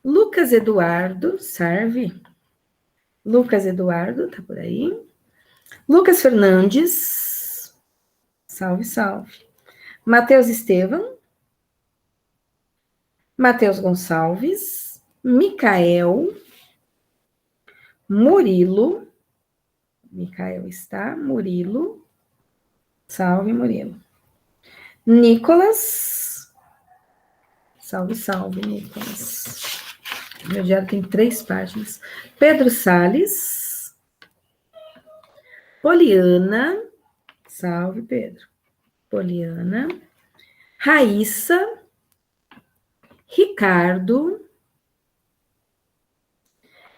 Lucas Eduardo, serve? Lucas Eduardo, tá por aí. Lucas Fernandes, salve, salve. Matheus Estevam, Matheus Gonçalves, Micael, Murilo, Micael está, Murilo, salve, Murilo. Nicolas, salve, salve, Nicolas. Meu diário tem 3 páginas. Pedro Salles, Poliana, salve, Pedro. Poliana, Raíssa, Ricardo,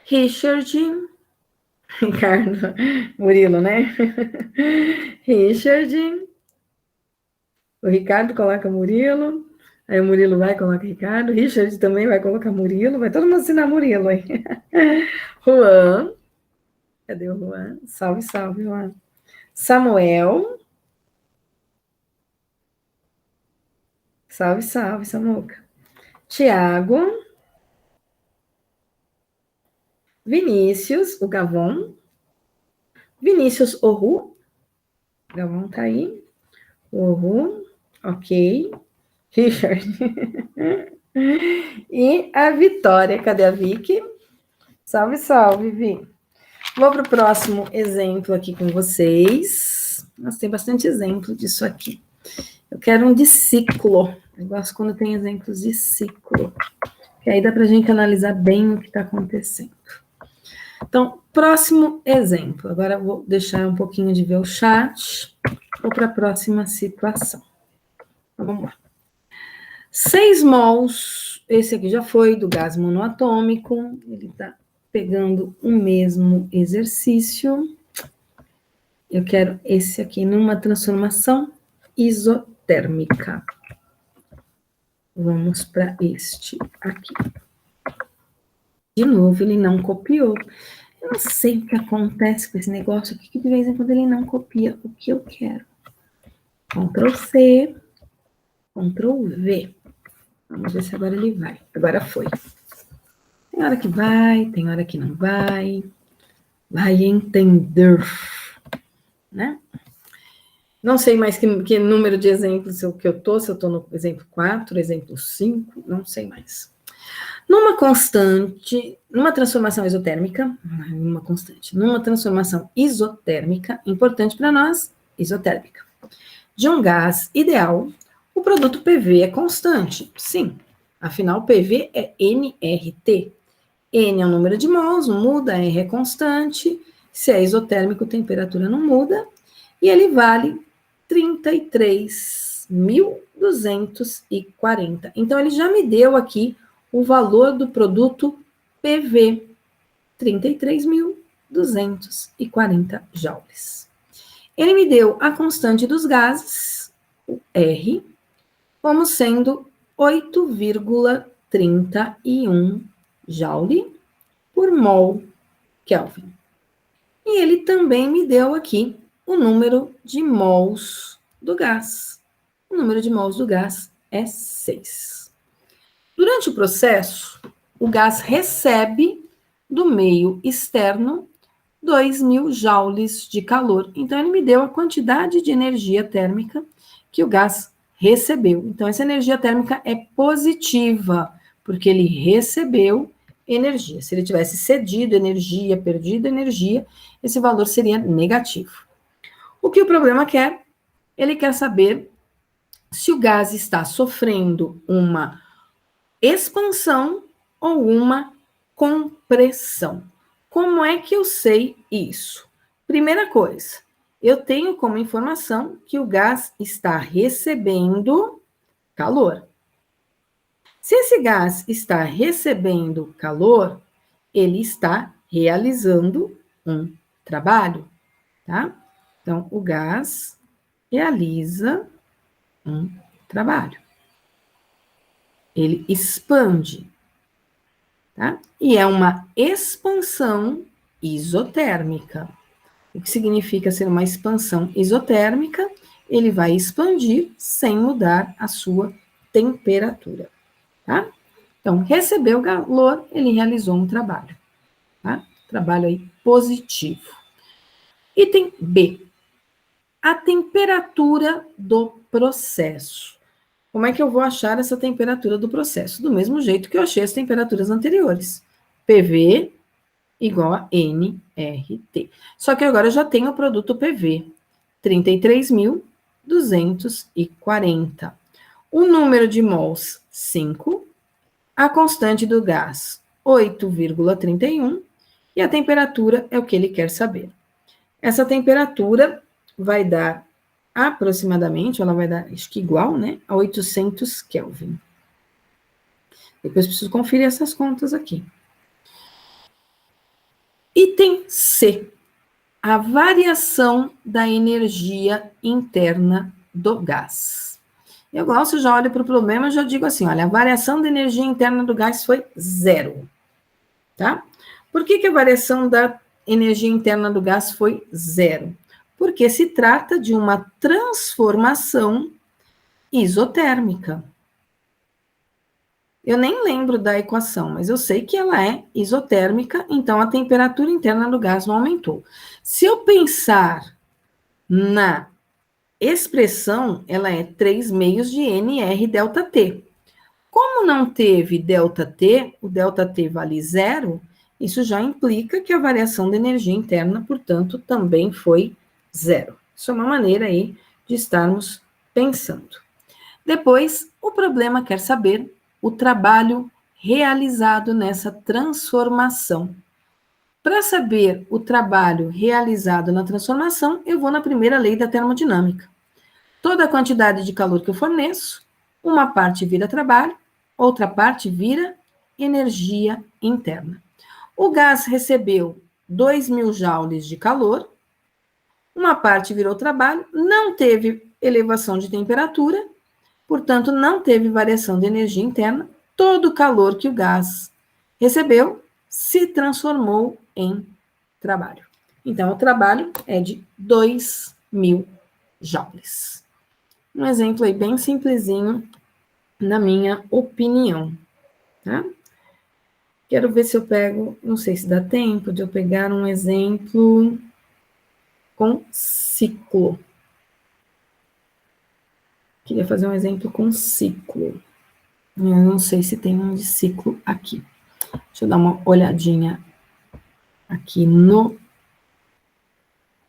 Richard, Ricardo, Murilo, né? Richard, o Ricardo coloca Murilo, aí o Murilo vai, coloca Ricardo, Richard também vai colocar Murilo, vai todo mundo assinar Murilo aí. Juan, cadê o Juan? Salve, salve, Juan. Samuel, salve, salve, Samuca. Tiago, Vinícius, o Gavon, Vinícius Oru, Gavon tá aí, Oru, ok, Richard, e a Vitória, cadê a Vicky? Salve, salve, Vi. Vou para o próximo exemplo aqui com vocês. Nós tem bastante exemplo disso aqui. Eu quero um de ciclo. Eu gosto quando tem exemplos de ciclo. Que aí dá para a gente analisar bem o que está acontecendo. Então, próximo exemplo. Agora eu vou deixar um pouquinho de ver o chat. Vou para a próxima situação. Então, vamos lá. 6 mols, esse aqui já foi, do gás monoatômico. Ele está pegando o mesmo exercício. Eu quero esse aqui numa transformação isotérmica. Vamos para este aqui. De novo, ele não copiou. Eu não sei o que acontece com esse negócio aqui, que de vez em quando ele não copia o que eu quero. Ctrl C, Ctrl V. Vamos ver se agora ele vai. Agora foi. Tem hora que vai, tem hora que não vai. Vai entender, né? Não sei mais que número de exemplos que eu tô, se eu tô no exemplo 4, exemplo 5, não sei mais. Numa constante, numa transformação isotérmica, numa transformação isotérmica, importante para nós, isotérmica, de um gás ideal, o produto PV é constante. Sim, afinal, PV é nRT. N é o número de mols, muda, R é constante. Se é isotérmico, temperatura não muda. E ele vale 33.240. Então, ele já me deu aqui o valor do produto PV, 33.240 joules. Ele me deu a constante dos gases, o R, como sendo 8,31 joule por mol Kelvin. E ele também me deu aqui o número de mols do gás. O número de mols do gás é 6. Durante o processo, o gás recebe do meio externo 2.000 joules de calor. Então, ele me deu a quantidade de energia térmica que o gás recebeu. Então, essa energia térmica é positiva, porque ele recebeu energia. Se ele tivesse cedido energia, perdido energia, esse valor seria negativo. O que o problema quer? Ele quer saber se o gás está sofrendo uma expansão ou uma compressão. Como é que eu sei isso? Primeira coisa, eu tenho como informação que o gás está recebendo calor. Se esse gás está recebendo calor, ele está realizando um trabalho, tá? Então, o gás realiza um trabalho. Ele expande, tá? E é uma expansão isotérmica. O que significa ser uma expansão isotérmica? Ele vai expandir sem mudar a sua temperatura, tá? Então, recebeu calor, ele realizou um trabalho, tá? Trabalho aí positivo. Item B. A temperatura do processo. Como é que eu vou achar essa temperatura do processo? Do mesmo jeito que eu achei as temperaturas anteriores. PV igual a nRT. Só que agora eu já tenho o produto PV, 33.240. O número de mols, 5. A constante do gás, 8,31. E a temperatura é o que ele quer saber. Essa temperatura vai dar aproximadamente, ela vai dar, acho que igual, né, a 800 Kelvin. Depois preciso conferir essas contas aqui. Item C. A variação da energia interna do gás. Eu gosto, já olho para o problema e já digo assim, olha, a variação da energia interna do gás foi 0, tá? Por que a variação da energia interna do gás foi 0? Porque se trata de uma transformação isotérmica. Eu nem lembro da equação, mas eu sei que ela é isotérmica, então a temperatura interna do gás não aumentou. Se eu pensar na expressão, ela é 3 meios de NR delta T. Como não teve delta T, o delta T vale 0, isso já implica que a variação da energia interna, portanto, também foi 0. Isso é uma maneira aí de estarmos pensando. Depois, o problema quer saber o trabalho realizado nessa transformação. Para saber o trabalho realizado na transformação, eu vou na primeira lei da termodinâmica. Toda a quantidade de calor que eu forneço, uma parte vira trabalho, outra parte vira energia interna. O gás recebeu 2.000 joules de calor, uma parte virou trabalho, não teve elevação de temperatura, portanto, não teve variação de energia interna, todo o calor que o gás recebeu se transformou em trabalho. Então, o trabalho é de 2.000 joules. Um exemplo aí bem simplesinho, na minha opinião, tá? Quero ver se eu pego, não sei se dá tempo de eu pegar um exemplo com ciclo. Queria fazer um exemplo com ciclo. Eu não sei se tem um de ciclo aqui. Deixa eu dar uma olhadinha aqui no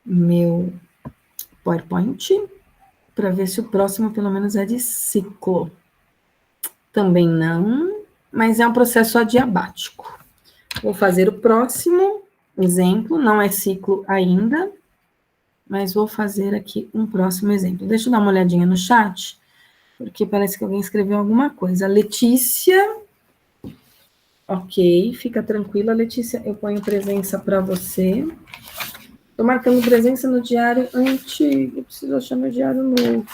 meu PowerPoint, para ver se o próximo, pelo menos, é de ciclo. Também não, mas é um processo adiabático. Vou fazer o próximo exemplo, não é ciclo ainda, mas vou fazer aqui um próximo exemplo. Deixa eu dar uma olhadinha no chat, porque parece que alguém escreveu alguma coisa. Letícia, ok, fica tranquila, Letícia, eu ponho presença para você. Estou marcando presença no diário antigo, eu preciso achar meu diário novo,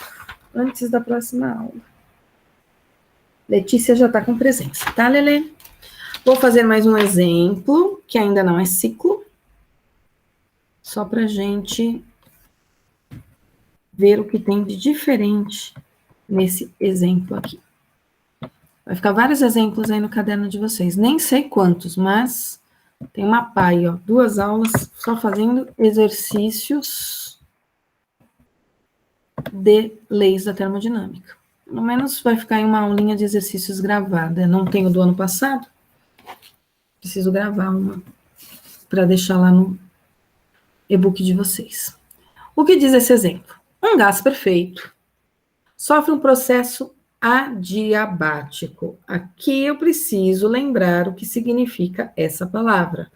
antes da próxima aula. Letícia já está com presença, tá, Lelê? Vou fazer mais um exemplo, que ainda não é ciclo, só para a gente ver o que tem de diferente nesse exemplo aqui. Vai ficar vários exemplos aí no caderno de vocês, nem sei quantos, mas tem uma pá aí, ó, 2 aulas só fazendo exercícios de leis da termodinâmica. Pelo menos vai ficar em uma aulinha de exercícios gravada. Eu não tenho do ano passado, preciso gravar uma para deixar lá no e-book de vocês. O que diz esse exemplo? Um gás perfeito sofre um processo adiabático. Aqui eu preciso lembrar o que significa essa palavra,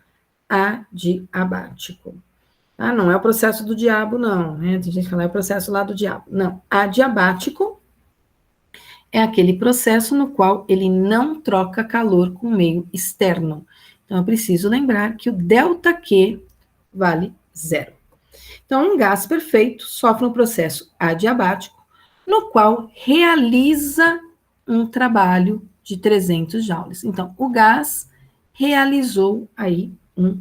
adiabático. Ah, não é o processo do diabo, não, né? Tem gente que fala, é o processo lá do diabo. Não, adiabático é aquele processo no qual ele não troca calor com o meio externo. Então, eu preciso lembrar que o ΔQ vale 0. Então, um gás perfeito sofre um processo adiabático, no qual realiza um trabalho de 300 joules. Então, o gás realizou aí um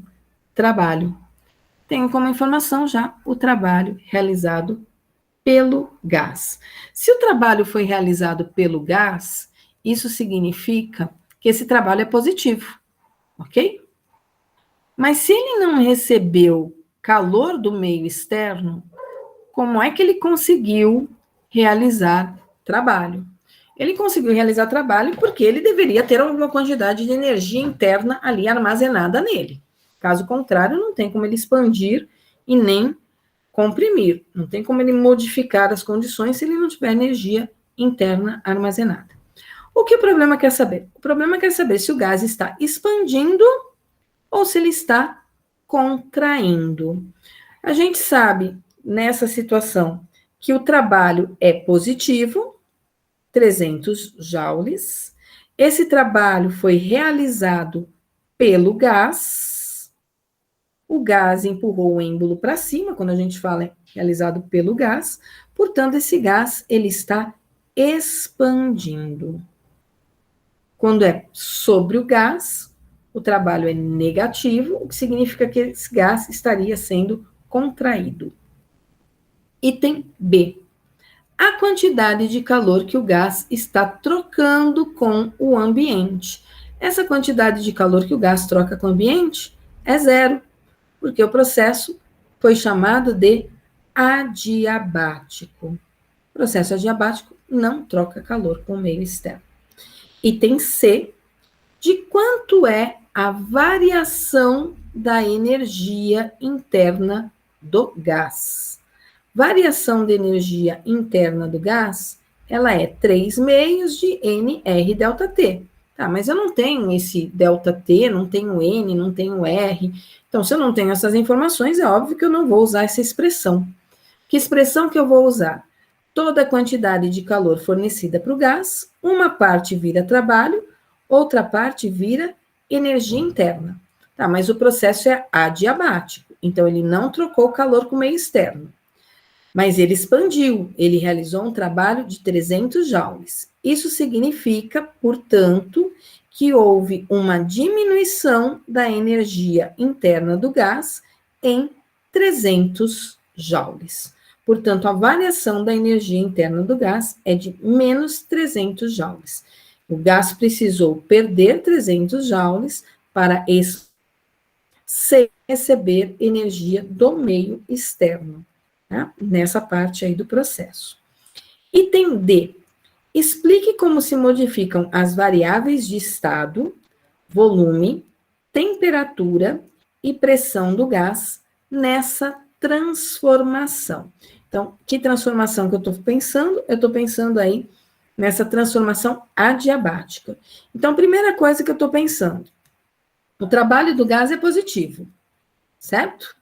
trabalho. Tenho como informação já o trabalho realizado pelo gás. Se o trabalho foi realizado pelo gás, isso significa que esse trabalho é positivo, ok? Mas se ele não recebeu calor do meio externo, como é que ele conseguiu realizar trabalho? Ele conseguiu realizar trabalho porque ele deveria ter alguma quantidade de energia interna ali armazenada nele. Caso contrário, não tem como ele expandir e nem comprimir. Não tem como ele modificar as condições se ele não tiver energia interna armazenada. O que o problema quer saber? O problema quer saber se o gás está expandindo ou se ele está contraindo. A gente sabe, nessa situação, que o trabalho é positivo, 300 joules. Esse trabalho foi realizado pelo gás. O gás empurrou o êmbolo para cima, quando a gente fala realizado pelo gás. Portanto, esse gás, ele está expandindo. Quando é sobre o gás, o trabalho é negativo, o que significa que esse gás estaria sendo contraído. Item B. A quantidade de calor que o gás está trocando com o ambiente. Essa quantidade de calor que o gás troca com o ambiente é zero, porque o processo foi chamado de adiabático. O processo adiabático não troca calor com o meio externo. Item C. De quanto é a variação da energia interna do gás? Variação de energia interna do gás, ela é 3 meios de NR delta T. Tá, mas eu não tenho esse delta T, não tenho N, não tenho R. Então, se eu não tenho essas informações, é óbvio que eu não vou usar essa expressão. Que expressão que eu vou usar? Toda a quantidade de calor fornecida para o gás, uma parte vira trabalho, outra parte vira energia interna. Tá, mas o processo é adiabático, então ele não trocou calor com o meio externo. Mas ele expandiu, ele realizou um trabalho de 300 joules. Isso significa, portanto, que houve uma diminuição da energia interna do gás em 300 joules. Portanto, a variação da energia interna do gás é de menos 300 joules. O gás precisou perder 300 joules para sem receber energia do meio externo. Tá? Nessa parte aí do processo. Item D. Explique como se modificam as variáveis de estado, volume, temperatura e pressão do gás nessa transformação. Então, que transformação que eu estou pensando? Eu estou pensando aí nessa transformação adiabática. Então, primeira coisa que eu estou pensando, o trabalho do gás é positivo, certo?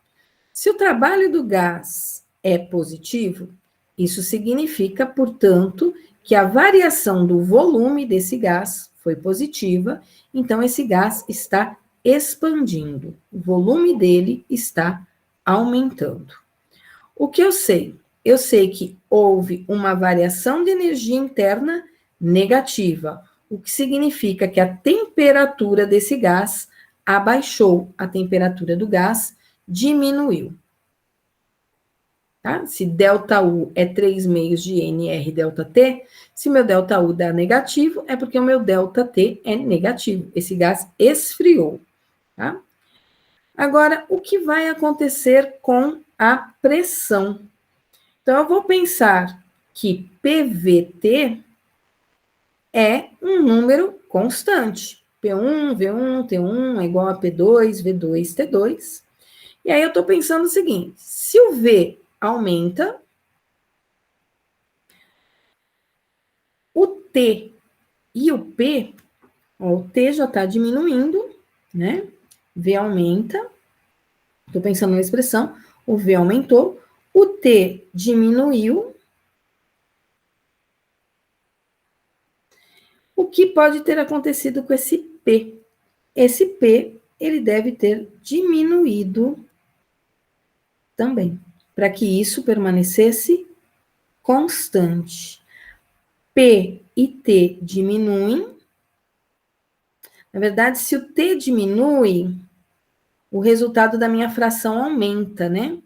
Se o trabalho do gás é positivo, isso significa, portanto, que a variação do volume desse gás foi positiva, então esse gás está expandindo, o volume dele está aumentando. O que eu sei? Eu sei que houve uma variação de energia interna negativa, o que significa que a temperatura desse gás abaixou, a temperatura do gás diminuiu. Tá? Se ΔU é 3 meios de NR delta T, se meu ΔU dá negativo, é porque o meu ΔT é negativo. Esse gás esfriou. Tá? Agora, o que vai acontecer com a pressão? Então, eu vou pensar que PVT é um número constante. P1, V1, T1 é igual a P2, V2, T2. E aí eu estou pensando o seguinte, se o V aumenta, o T e o P, ó, o T já está diminuindo, né? V aumenta, estou pensando na expressão, o V aumentou, o T diminuiu. O que pode ter acontecido com esse P? Esse P, ele deve ter diminuído também, para que isso permanecesse constante. P e T diminuem. Na verdade, se o T diminui, o resultado da minha fração aumenta, né?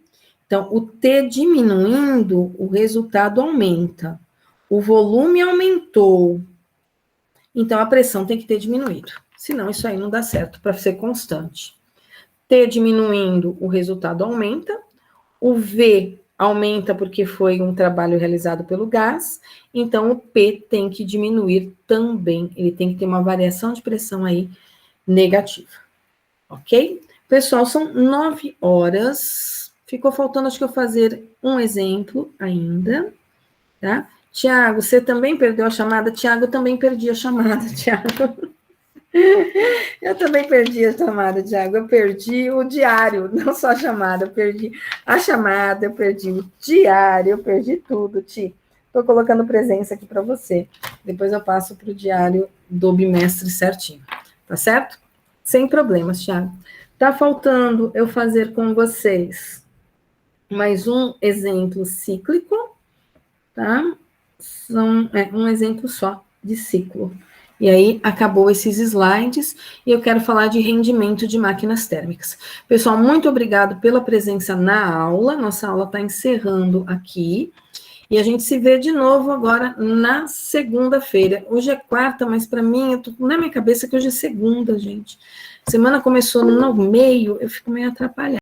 Então, o T diminuindo, o resultado aumenta. O volume aumentou. Então, a pressão tem que ter diminuído. Senão, isso aí não dá certo para ser constante. T diminuindo, o resultado aumenta. O V aumenta porque foi um trabalho realizado pelo gás. Então, o P tem que diminuir também. Ele tem que ter uma variação de pressão aí negativa. Ok? Pessoal, são 9 horas. Ficou faltando, acho que eu fazer um exemplo ainda, tá? Tiago, você também perdeu a chamada? Tiago, eu também perdi a chamada, Tiago. Eu também perdi a chamada, Tiago. Eu perdi o diário, não só a chamada. Eu perdi a chamada, eu perdi o diário, eu perdi tudo, Ti. Estou colocando presença aqui para você. Depois eu passo para o diário do bimestre certinho. Tá certo? Sem problemas, Tiago. Tá faltando eu fazer com vocês mais um exemplo cíclico, tá? Um exemplo só de ciclo. E aí, acabou esses slides, e eu quero falar de rendimento de máquinas térmicas. Pessoal, muito obrigado pela presença na aula, nossa aula está encerrando aqui, e a gente se vê de novo agora na segunda-feira. Hoje é quarta, mas para mim, eu tô na minha cabeça que hoje é segunda, gente. Semana começou no meio, eu fico meio atrapalhada.